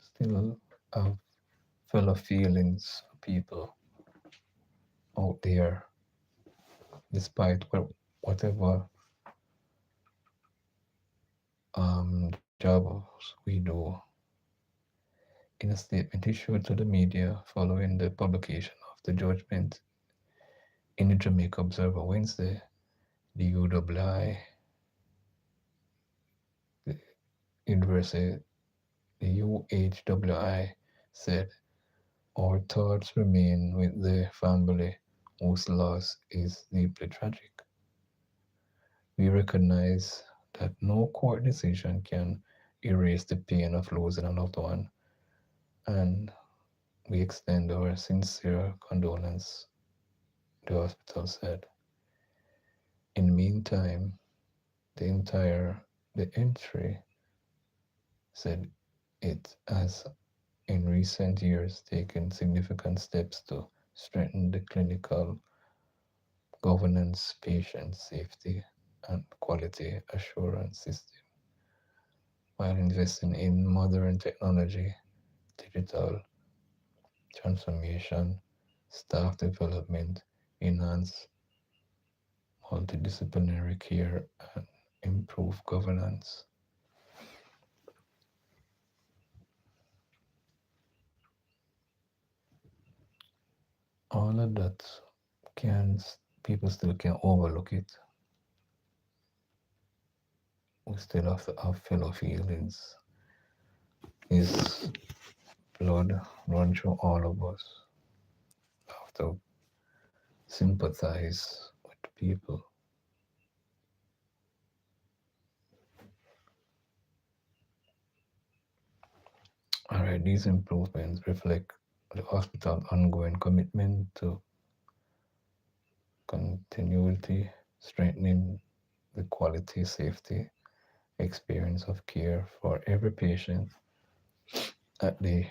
Still have fellow feelings for people out there, despite whatever jobs we do. In a statement issued to the media following the publication of the judgment in the Jamaica Observer Wednesday, the UWI, the University, The UHWI said, "Our thoughts remain with the family whose loss is deeply tragic. We recognize that no court decision can erase the pain of losing a loved one, and we extend our sincere condolence," the hospital said. In the meantime, the entry said it has in recent years taken significant steps to strengthen the clinical governance, patient safety, and quality assurance system while investing in modern technology, digital transformation, staff development, enhanced multidisciplinary care, and improved governance. All of that can people still can overlook it. We still have to have fellow feelings. His blood run through all of us. Have to sympathize with people. All right, these improvements reflect the hospital's ongoing commitment to continuity, strengthening the quality, safety, experience of care for every patient at the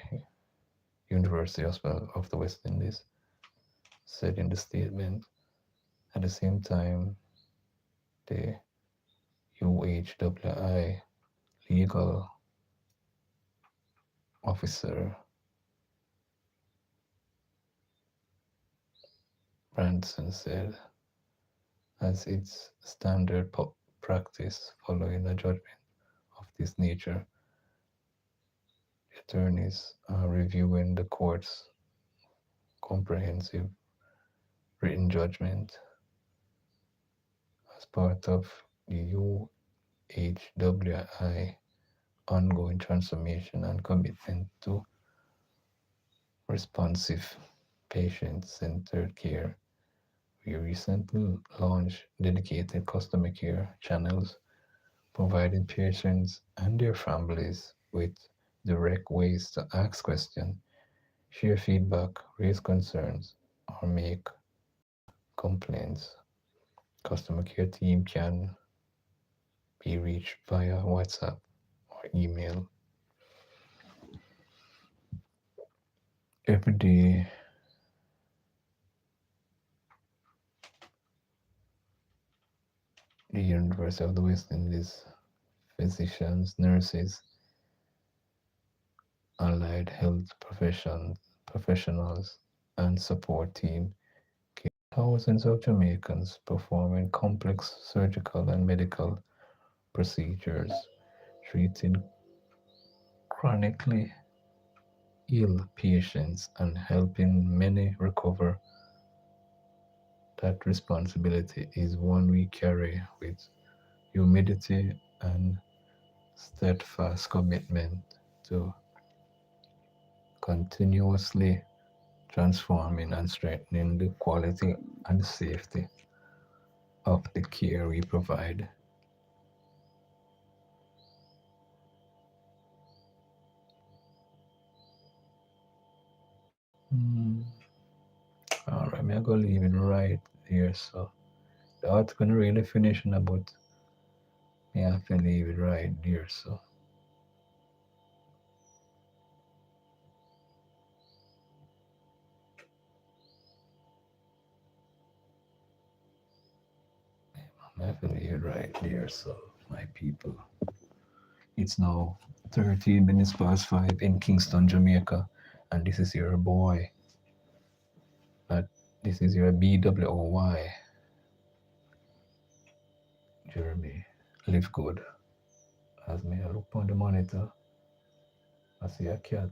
University Hospital of the West Indies, said in the statement. At the same time, the UHWI legal officer Branson said, as its standard practice following a judgment of this nature, the attorneys are reviewing the court's comprehensive written judgment as part of the UHWI ongoing transformation and commitment to responsive, patient-centered care. We recently launched dedicated customer care channels, providing patients and their families with direct ways to ask questions, share feedback, raise concerns, or make complaints. Customer care team can be reached via WhatsApp or email. Every day, the University of the West Indies physicians, nurses, allied health professionals, and support team care thousands of Jamaicans performing complex surgical and medical procedures, treating chronically ill patients, and helping many recover. That responsibility is one we carry with humility and steadfast commitment to continuously transforming and strengthening the quality and safety of the care we provide. Mm. All right, I'm gonna leave it right here. So the article really finishing about me have to leave it right there. So I have to leave it right there. So my people, it's now 13 minutes past 5 in Kingston, Jamaica, and this is your boy. That this is your BWOY, Jeremy. Live good. As me I look on the monitor, I see a cat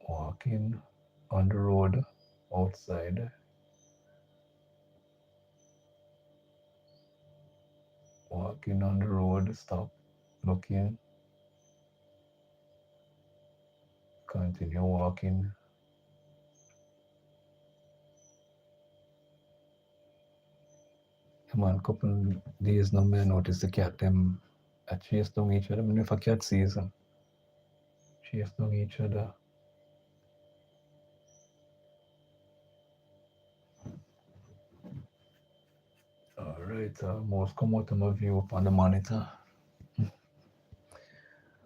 walking on the road outside, walking on the road, stop, looking. continue walking. Come on, couple days now, I notice the cat them chase down each other. I mean, if a cat season, chase down each other. All right, most come out of my view up on the monitor.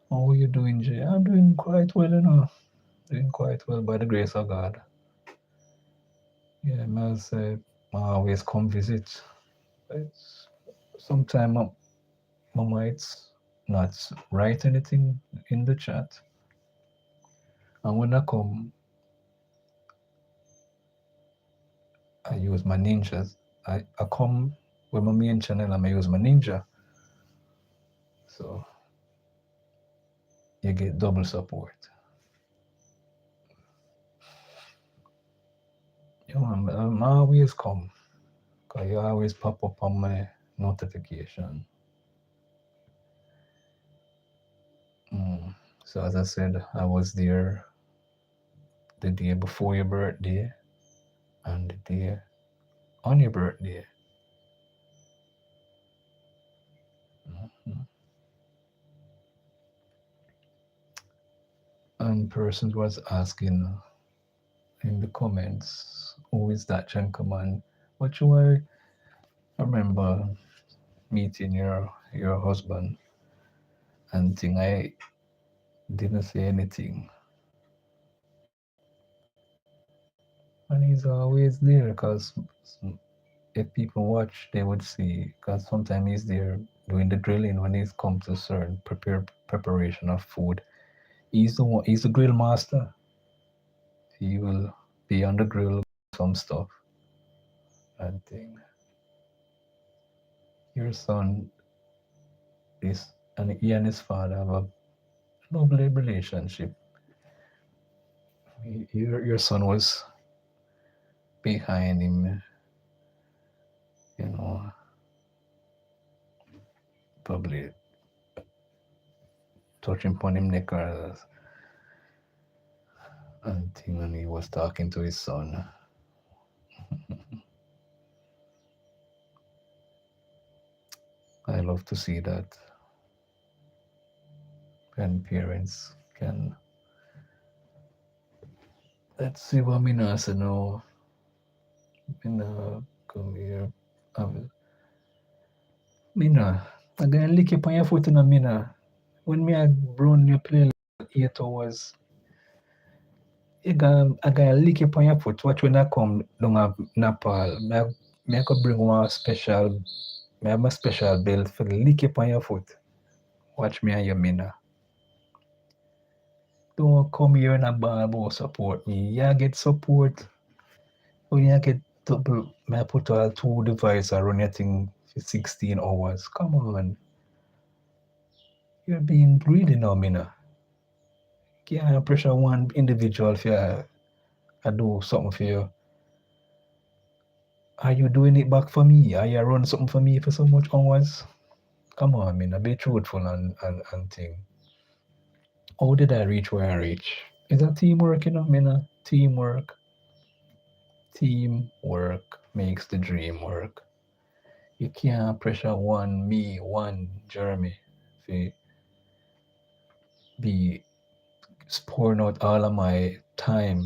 How are you doing, Jay? I'm doing quite well, Doing quite well by the grace of God. Yeah, I say, I always come visit. It's sometimes I might not write anything in the chat. And when I come, I use my ninjas. I come with my main channel and I use my ninja. So you get double support. Yeah, I'm always come. Because you always pop up on my notification. So as I said, I was there the day before your birthday and the day on your birthday. And person was asking in the comments, who is that gentleman? But I remember meeting your husband and thing. I didn't say anything. And he's always there because if people watch, they would see. Because sometimes he's there doing the grilling when he's come to certain preparation of food. He's the one. He's the grill master. He will be on the grill some stuff and thing. Your son is, and he and his father have a lovely relationship. Your son was behind him, probably touching upon him neck and thing, and he was talking to his son. I love to see that when parents can. Let's see what Mina said now. Mina, come here. Mina, I'm gonna lick up on your foot in Mina. When me I run your play like 8 hours, I gonna lick up on your foot. Watch when I come down a Nepal. Me I could bring one special, me have a special belt for lick up on your foot. Watch me and your Mina. Don't come here and about support me. You get support. When you get double, me I put all 2 devices around your thing for 16 hours. Come on. You're being greedy now, Mina. Can't pressure one individual for I do something for you. Are you doing it back for me? Are you run something for me for so much hours? Come on, Mina, be truthful and thing. How did I reach where I reach? Is that teamwork, Mina? Teamwork. Teamwork makes the dream work. You can't pressure one Jeremy, to be pouring out all of my time.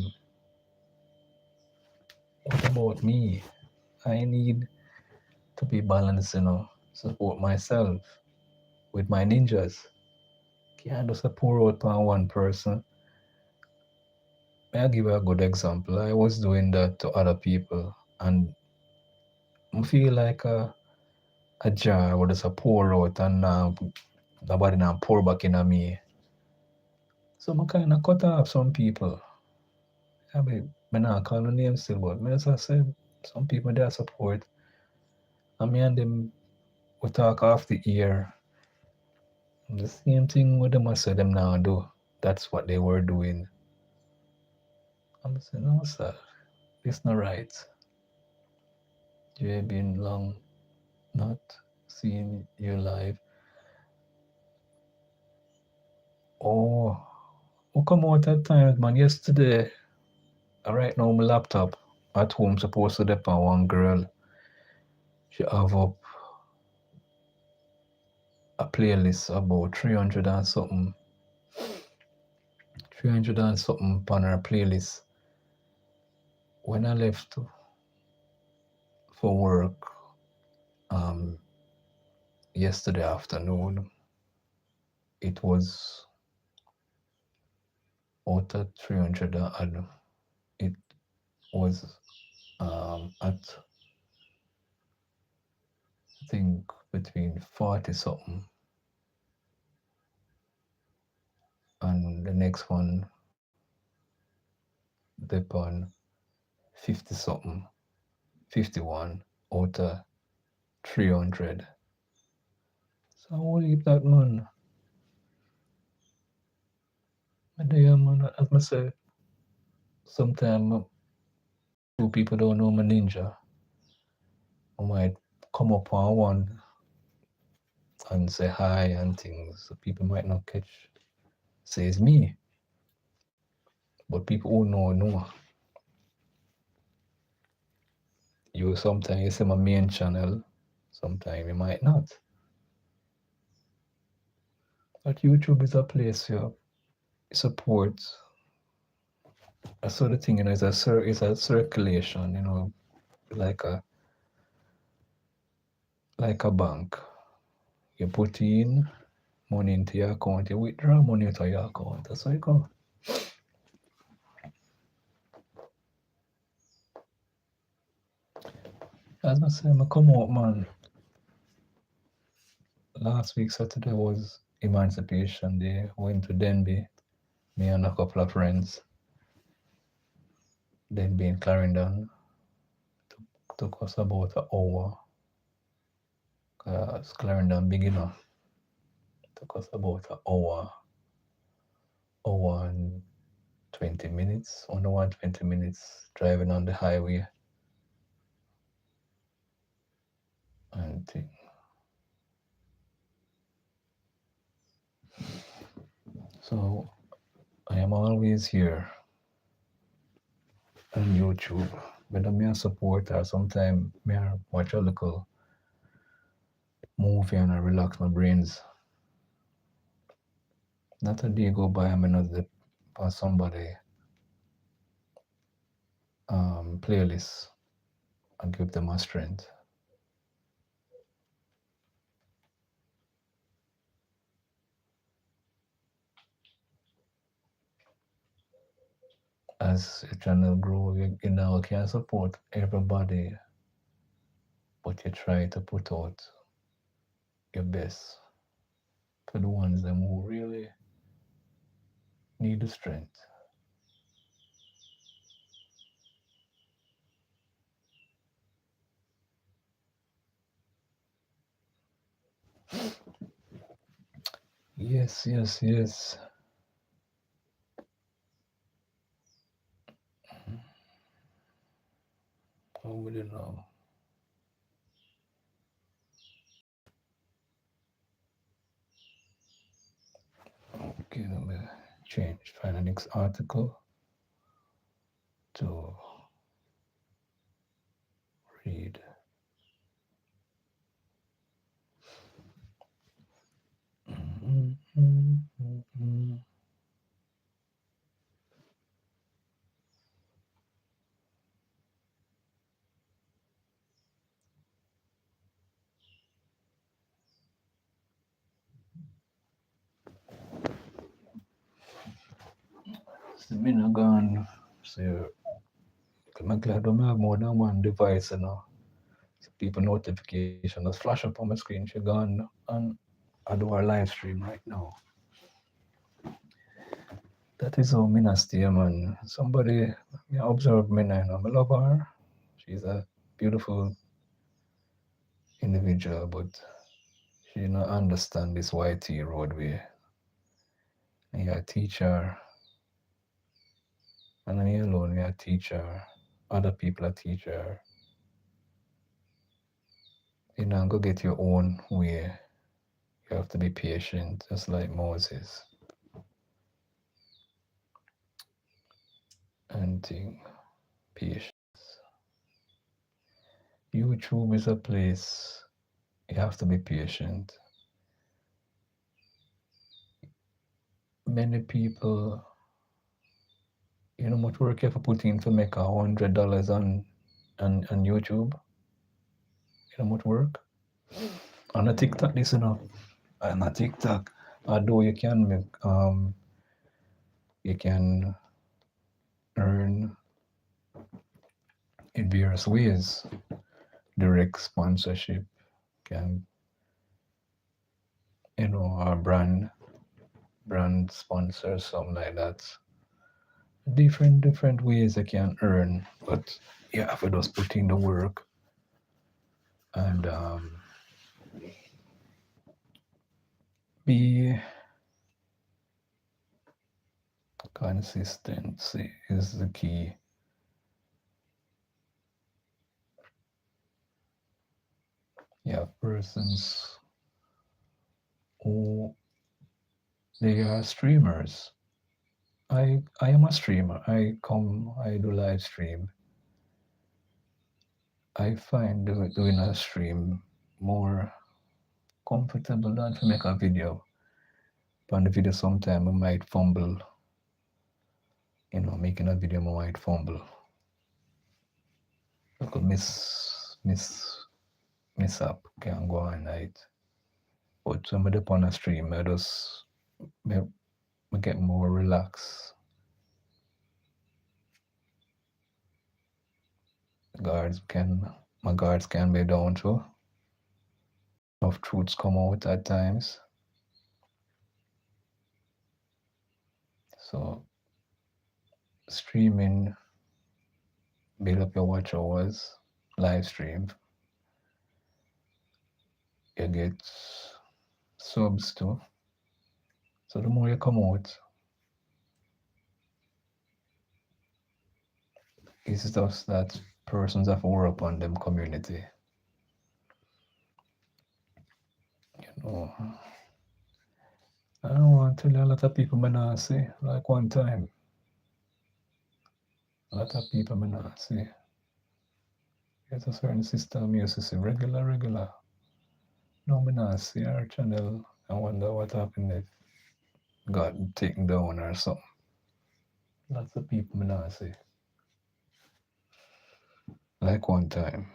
What about me? I need to be balanced, support myself with my ninjas. Can't just pour out on one person. May I give you a good example? I was doing that to other people and I feel like a jar where just pour out and nobody now pour back in on me. So I kind of cut off some people. I mean, I not call no name still, but as I said, some people they support. And me and them we talk off the ear. The same thing with them I said them now do. That's what they were doing. I'm saying, no sir, it's not right. You have been long not seeing you live. Oh, we come out at times, man. Yesterday, right now, my laptop at home supposed to depend on one girl. She have up a playlist about 300 and something. 300 and something on her playlist. When I left for work yesterday afternoon, it was out at 300 and it was at I think between 40 something, and the next one depend 50 something, 51 out of 300. So I will leave that man. But yeah, man, as I say, sometimes two people don't know my ninja. I might come up on one and say hi and things. So people might not catch, say it's me. But people who know. You sometimes you see my main channel, sometimes you might not. But YouTube is a place you support a sort of thing, it's a circulation, like a bank. You put in money into your account, you withdraw money into your account. That's how it goes. As I say, I come out, man. Last week, Saturday, was Emancipation Day. Went to Denby, me and a couple of friends. Denby in Clarendon. Took us about an hour. It's Clarendon big enough. Took us about an hour and 20 minutes, 20 minutes driving on the highway. And thing. So I am always here on YouTube. Whether me a support or sometimes me a watch a little movie and I relax my brains. Not a day go by, I'm not for somebody playlist and give them a strength. As your channel grow, you can support everybody, but you try to put out your best for the ones them who really need the strength. Yes. How will you know? Okay, let me change. Find the next article to read. The minute gone, so I'm glad I have more than one device, So people notification just flash up on my screen. She gone and I do our live stream right now. That is how Mina stay, man. Somebody observe Mina, I love her. She's a beautiful individual, but she don't understand this YT roadway. And I teach her, and I'm alone, I teach her. Other people I teach her. Go get your own way. You have to be patient, just like Moses. thing. Patience. YouTube is a place you have to be patient. Many people, you know, much work you have to put in to make $100 on YouTube. You know, much work. On a TikTok, this you know, on a TikTok, although you can make you can earn in various ways. Direct sponsorship can, you know, or brand sponsor, something like that. Different ways you can earn, but you have to just put in the work and be consistency is the key. You have persons who they are streamers. I am a streamer. I do live stream. I find doing a stream more comfortable than to make a video. On the video sometime I might fumble. You know, making a video I might fumble. I could miss up, can go all night. But when I on a stream, I just me get more relaxed. My guards can be down too. Enough truths come out at times. So streaming, build up your watch hours, live stream. You get subs too. So the more you come out, it's just that persons have to work on them community. You know, I don't want to tell you a lot of people may not see. Like one time, a lot of people may not see. There's a certain system used to see regular. No, me not see our channel. I wonder what happened if got taken down or something. Lots of people me not see. Like one time.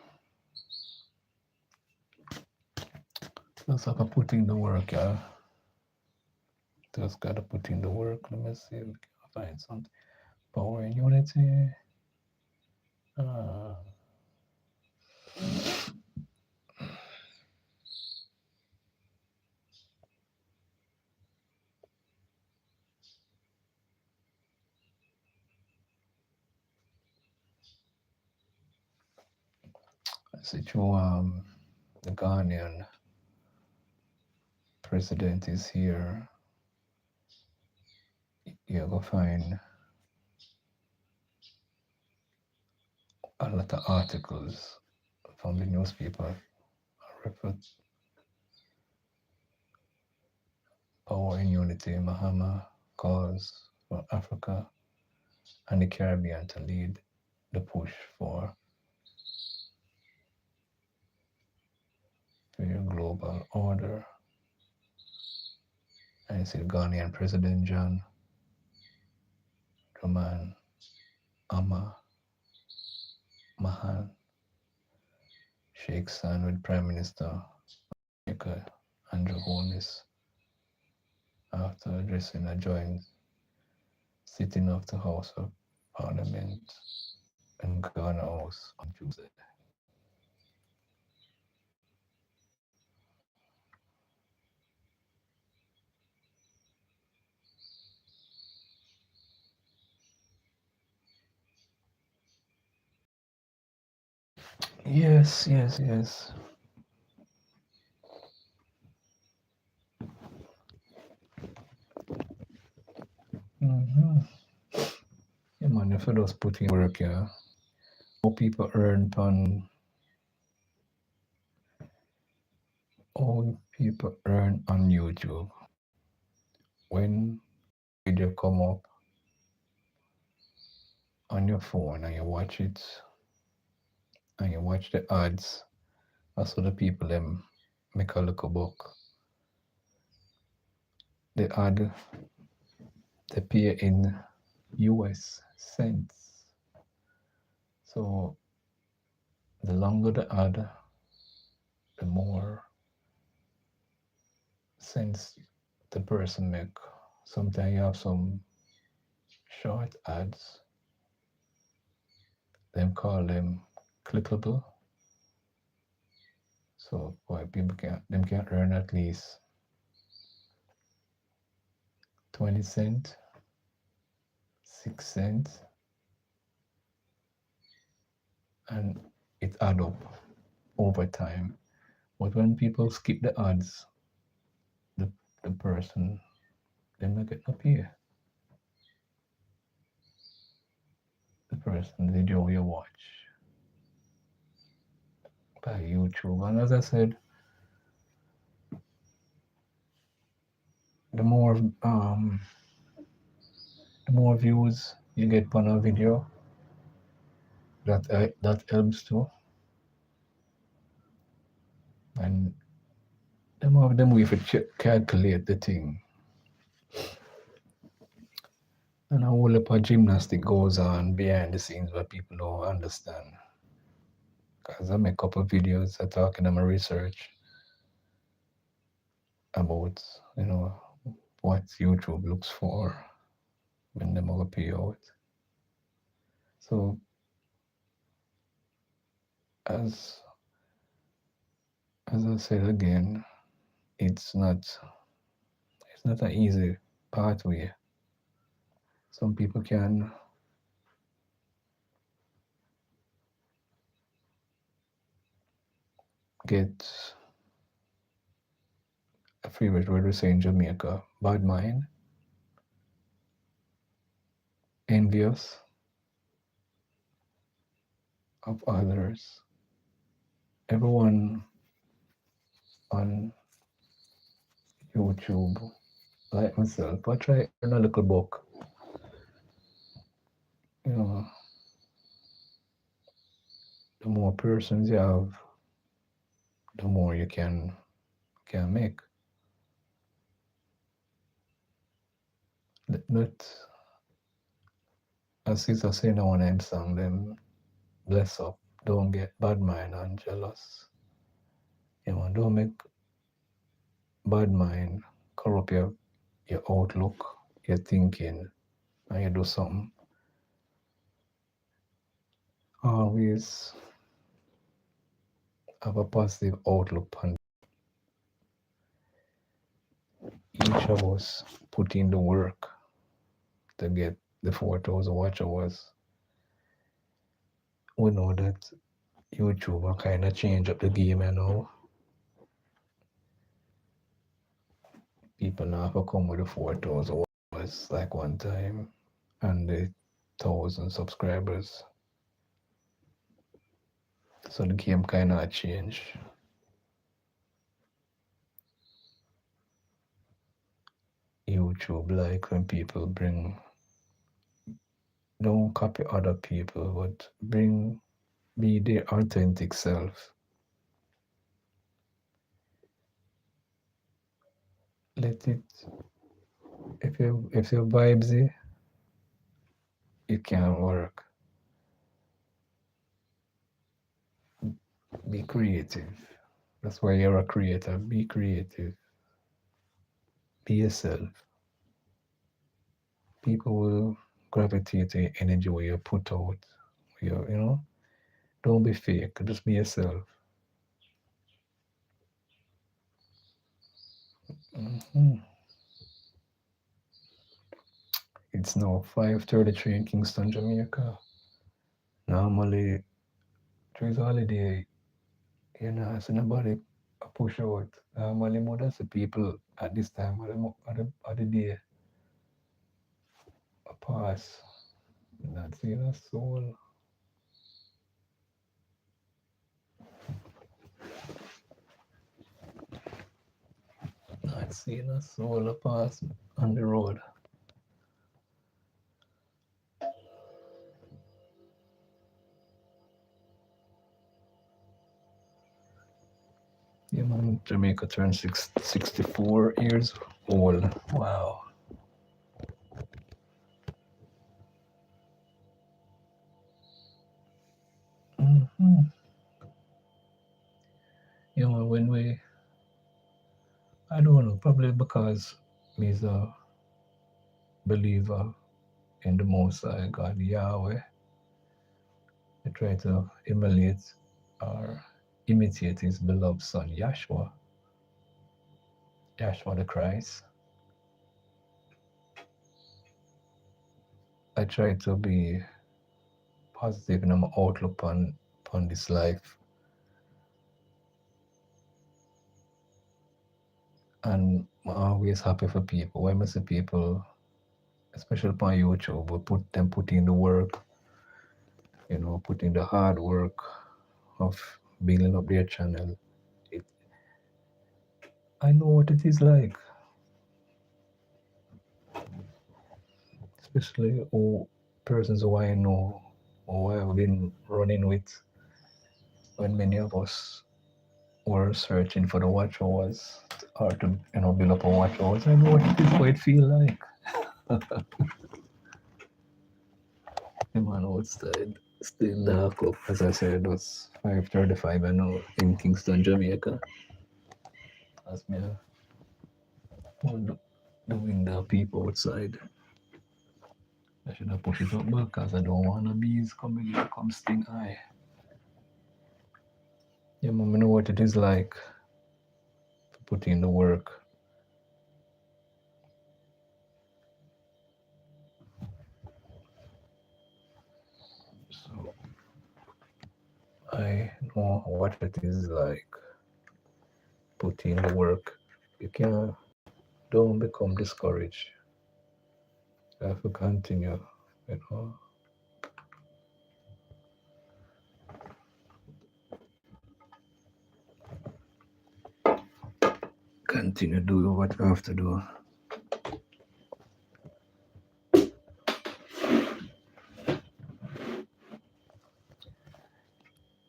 Just have to put in the work, yeah. Just gotta put in the work. Let me see if we can find something. Power in Unity. I see through the Ghanaian president is here. You're gonna find a lot of articles from the newspaper. Refer Power in Unity, Mahama calls for Africa and the Caribbean to lead the push for a global order. And you see the Ghanaian President John Dramani Mahan shakes hands with Prime Minister Andrew Holness after addressing a joint sitting of the House of Parliament in Ghana House on Tuesday. Yes. Yeah, man, if you just put in work, yeah. More people earn on YouTube. When video come up, on your phone and you watch it and you watch the ads, that's what the people them make a look book. The ad they pay in US cents. So the longer the ad, the more cents the person make. Sometimes you have some short ads, them call them clickable. So why people can earn at least 20 cents, 6 cents, and it add up over time. But when people skip the ads, the, the person them not get no pay. The person they do you watch by YouTube. And as I said, the more um the more views you get on a video, that helps too. And the more of them we calculate the thing. And a whole lot of gymnastic goes on behind the scenes where people don't understand. Because I make a couple of videos I talking about my research about, what YouTube looks for when they make a pay out. So as I said again, it's not an easy pathway. Some people can get a favorite word we say in Jamaica, bad mind, envious of others. Everyone on YouTube, like myself, I try earn a little book. You know, the more persons you have, the more you can make. Let as Caesar say in one name song, them bless up. Don't get bad mind and jealous. Don't make bad mind corrupt your outlook, your thinking, and you do something. Always have a positive outlook on each of us put in the work to get the 4,000 watch hours. We know that YouTube will kind of change up the game, People now have to come with the 4,000 watch like one time and the 1,000 subscribers. So the game kind of change. YouTube, like when people don't copy other people, but be their authentic self. Let it, if your vibes, it can work. Be creative. That's why you're a creator. Be creative. Be yourself. People will gravitate to your energy where you put out. Don't be fake. Just be yourself. hmm It's now 5:33 in Kingston, Jamaica. Normally, during the holiday, I see nobody push out. Normally, more than the people at this time of the day pass. Not seeing a soul. Not seeing a soul pass on the road. Yeah, man, Jamaica turned 64 years old. Wow. Mm-hmm. You know, when I don't know, probably because me's a believer in the Most High God, Yahweh. I try to emulate or imitate his beloved son, Yahshua, Yahshua the Christ. I try to be positive in my outlook on this life. And I'm always happy for people. When I see people, especially on YouTube, we put in the work, put in the hard work of building up their channel. It, I know what it is like, especially persons who I know or who I've been running with when many of us were searching for the watch hours or to build up a watch hours. I know what it is, what it feel like. The man outside still dark up. As I said, it was 5:35 I know in Kingston, Jamaica. As me hold the window people outside. I should have pushed it up because I don't want the bees coming in come sting eye. Yeah, mom, I know what it is like to put in the work. So I know what it is like. Put in the work. Don't become discouraged. You have to continue, you know. Continue doing what you have to do.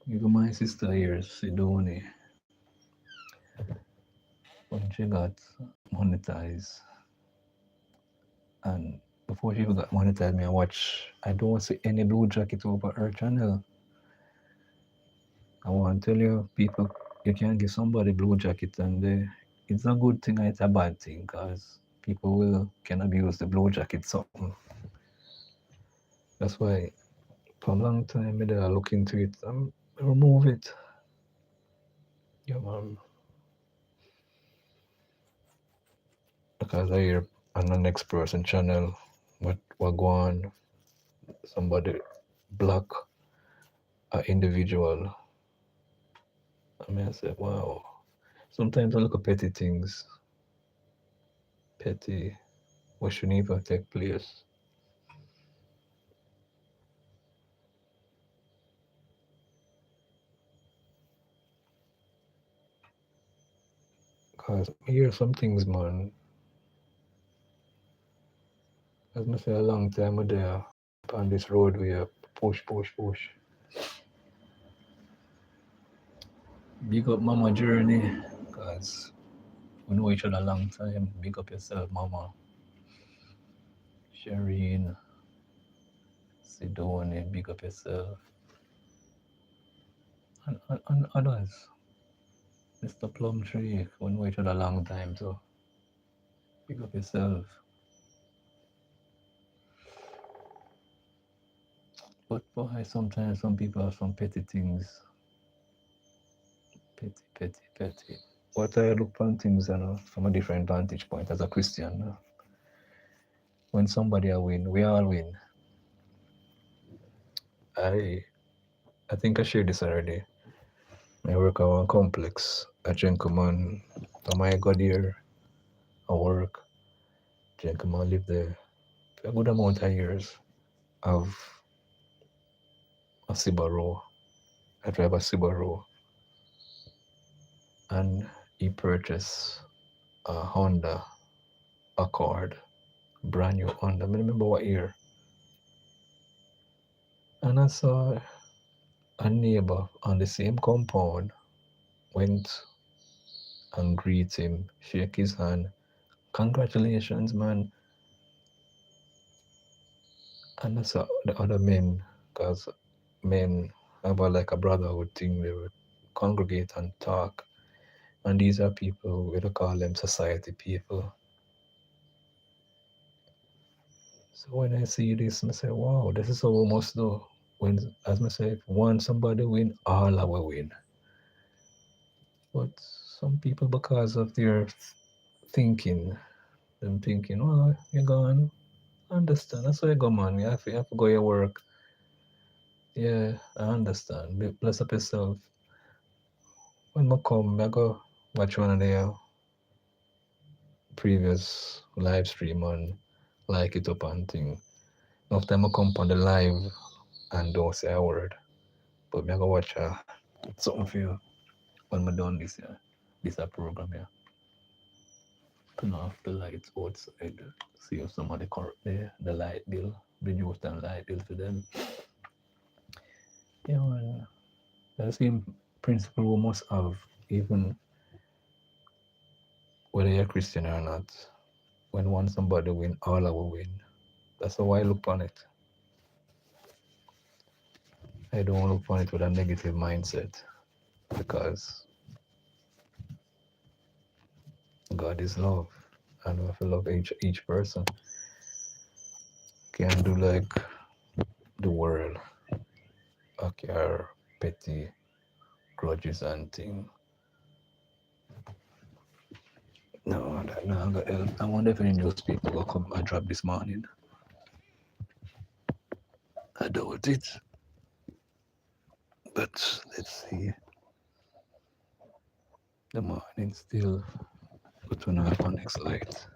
You got my sister here, Sidoni, when she got monetized. And before she even got monetized, I don't see any blue jacket over her channel. I want to tell you, people, you can give somebody blue jacket and it's a good thing and it's a bad thing because people can abuse the blue jacket something. That's why for a long time I look into it and remove it. Yeah, man. Because I hear on the next person channel what go on, somebody block an individual. I say, wow. Sometimes I look at petty things, petty, what should even take place. Because I hear some things, man. As I say, a long time I there on this road we push, push, push. Big up Mama Journey, because we know each other a long time. Big up yourself, Mama. Shireen, Sidoni, big up yourself. And others. Mr. Plumtree, we know each other a long time, so big up yourself. But boy, sometimes some people have some petty things. Petty, petty, petty. What I look on things, from a different vantage point as a Christian. When somebody win, we all win. I think I shared this already. I work at one complex. A gentleman, I got here, I work. Gentleman live there for a good amount of years. Have a Subaru. I drive a Subaru. And he purchased a Honda Accord, brand new Honda. I remember what year. And I saw a neighbor on the same compound went and greet him, shake his hand. Congratulations, man. And that's the other men, because men have like a brotherhood thing. They would congregate and talk. And these are people, we don't call them society people. So when I see this, I say, wow, this is how we must do. When, as I say, if one somebody win, all our win. But some people, because of their thinking, them thinking, oh, you're gone. Understand. That's why you go, man. You have to go your work. Yeah, I understand. Bless up yourself. When I come, I go watch one of the previous live stream and like it up and thing. Enough time I come on the live and don't say a word. But me I go watch something for you when I done this program here. Turn off the lights outside. See if somebody correct the light bill, reduce the light bill for them. Yeah, man. The same principle we must have, even whether you're Christian or not. When one somebody win, all our win. That's how I look on it. I don't look on it with a negative mindset because God is love, and we have to love each person. Can't do like the world, okay, our petty grudges and thing. No, that no, I got help. I wonder if any news people will come and drop this morning. I doubt it, but let's see. The morning still. Good to know on next light.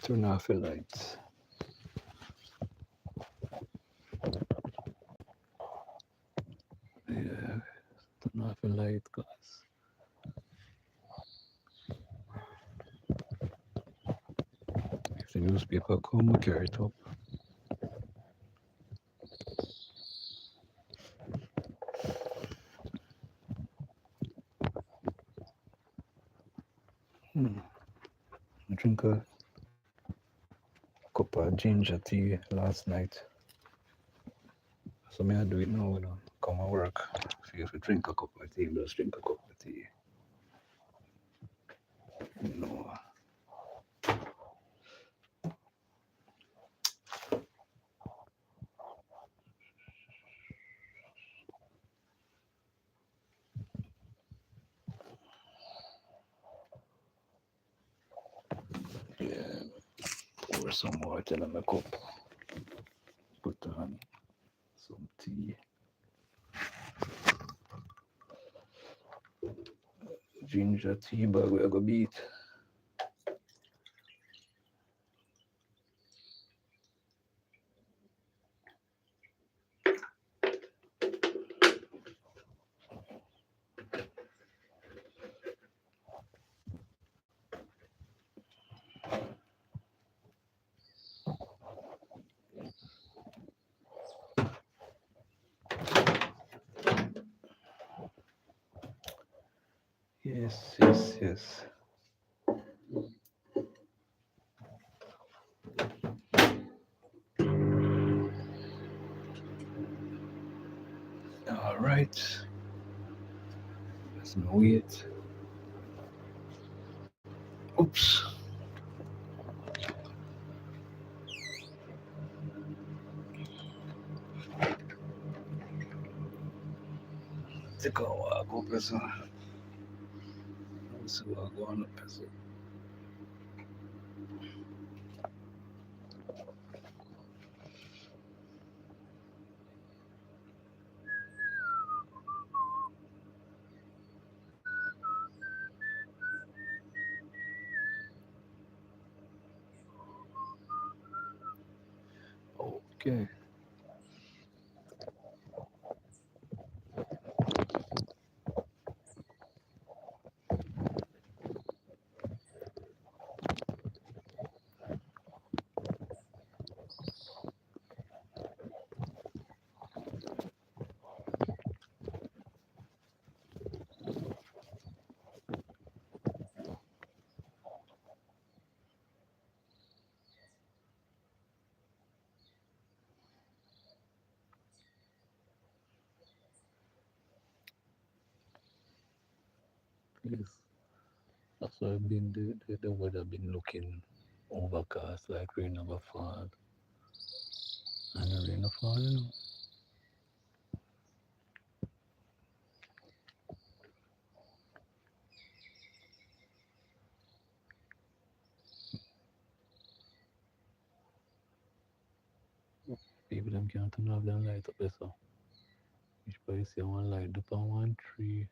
Turn off the lights. Yeah, turn off the light, guys. If the newspaper come, we carry it up. I drink a cup of ginger tea last night. So may I do it now, come and work. If you drink a cup of tea, just drink a cup of tea. You know. Yeah, pour some water in my cup. Put on some tea. Ginger tea bag we go beat. Yes, yes, yes. All right. Let's wait. Oops. Take a walk up, person. Let's see what going up, person. Okay. Yes. That's why I've been the weather been looking overcast, like rain never fall. And the rain never fall, you know. People them can't turn off them light up there, so. Which probably see one light up on one tree.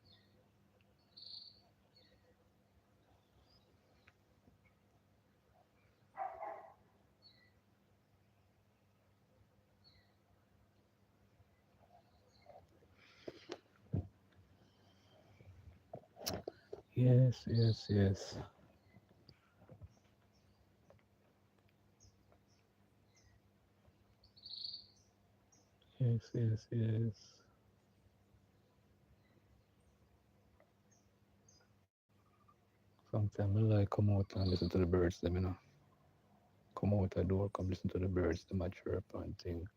Yes, yes, yes. Yes, yes, yes. Sometimes I like come out and listen to the birds, them, you know. Come out the door, come listen to the birds, the chirp and thing.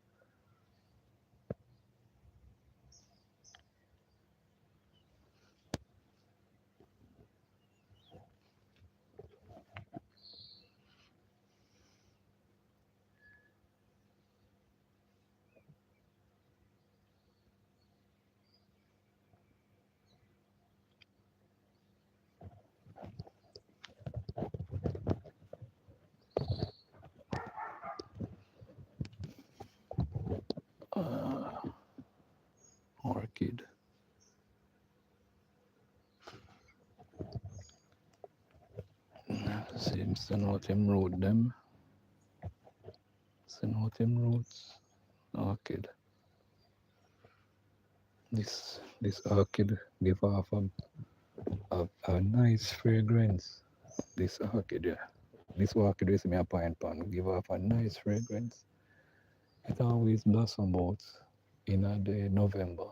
Uh, Orchid. Seems to know him root them. So know him roots. Orchid. This orchid give off a nice fragrance. This orchid, yeah. This orchid is me a pine pan give off a nice fragrance. It always blossom out in the November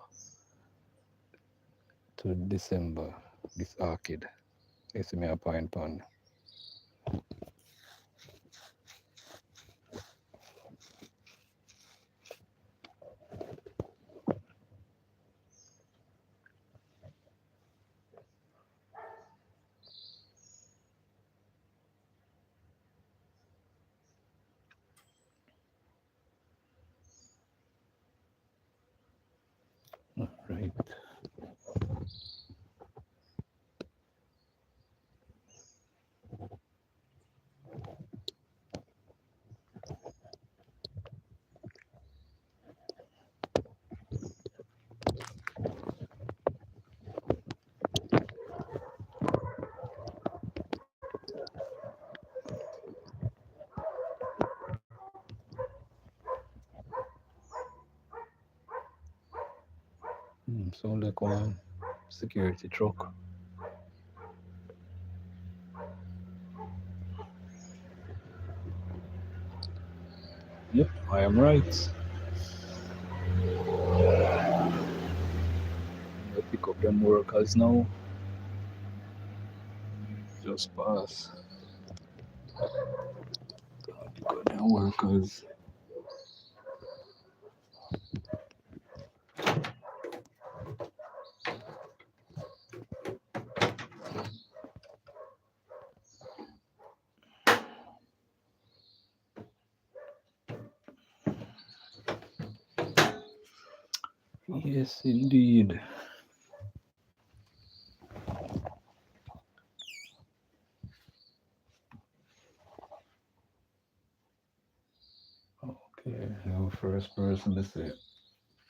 to December. This orchid is me a pine pan. Right. Sound like one security truck. Yep, I am right. I pick up them workers now. Just pass. Pick up them workers. Yes, indeed. Okay, now first person to say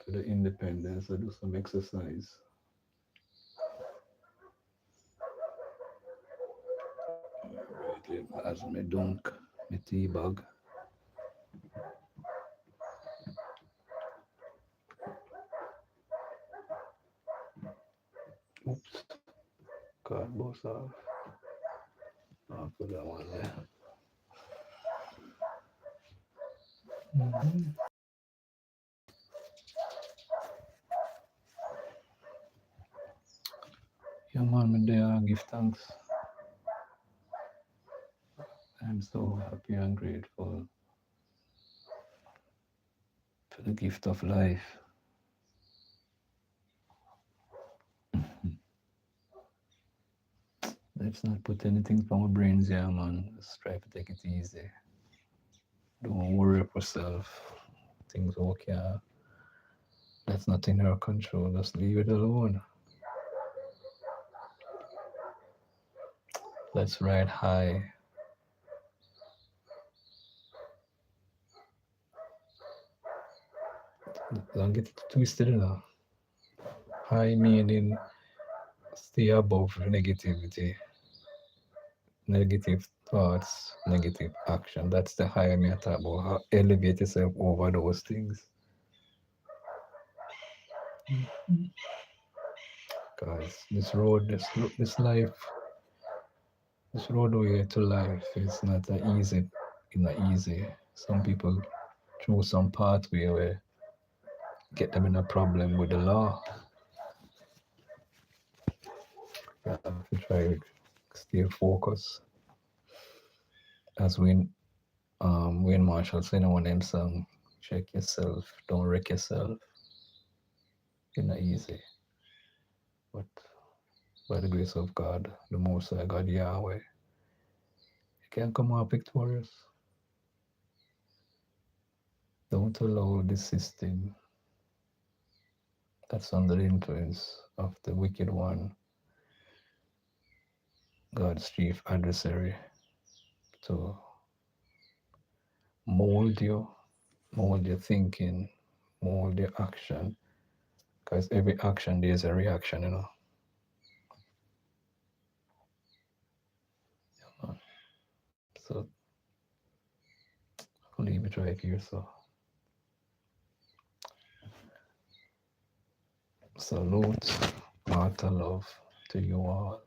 for the independence, I do some exercise. Right, as me dunk, me tea bag. mouse off. I'll put that one there. Mm-hmm. Yeah, man, me there, I give thanks. I'm so happy and grateful for the gift of life. Let's not put anything from our brains here, man. Let's try to take it easy. Don't worry up yourself. Things okay. That's not in our control. Just leave it alone. Let's ride high. Don't get it twisted, you know. High meaning stay above negativity, negative thoughts, negative action. That's the high I mean talk about. How elevate yourself over those things. Guys, this life, this roadway to life is not easy. It's not easy. Some people through some pathway where get them in a problem with the law. You have to try to stay focused. As Wayne Marshall said in one of them song, check yourself, don't wreck yourself. It's not easy. But by the grace of God, the Most High God Yahweh, you can come out victorious. Don't allow the system that's under the influence of the wicked one, God's chief adversary, to mold you, mold your thinking, mold your action. Because every action there's a reaction, you know. So I'll leave it right here. So salute, heart of love to you all.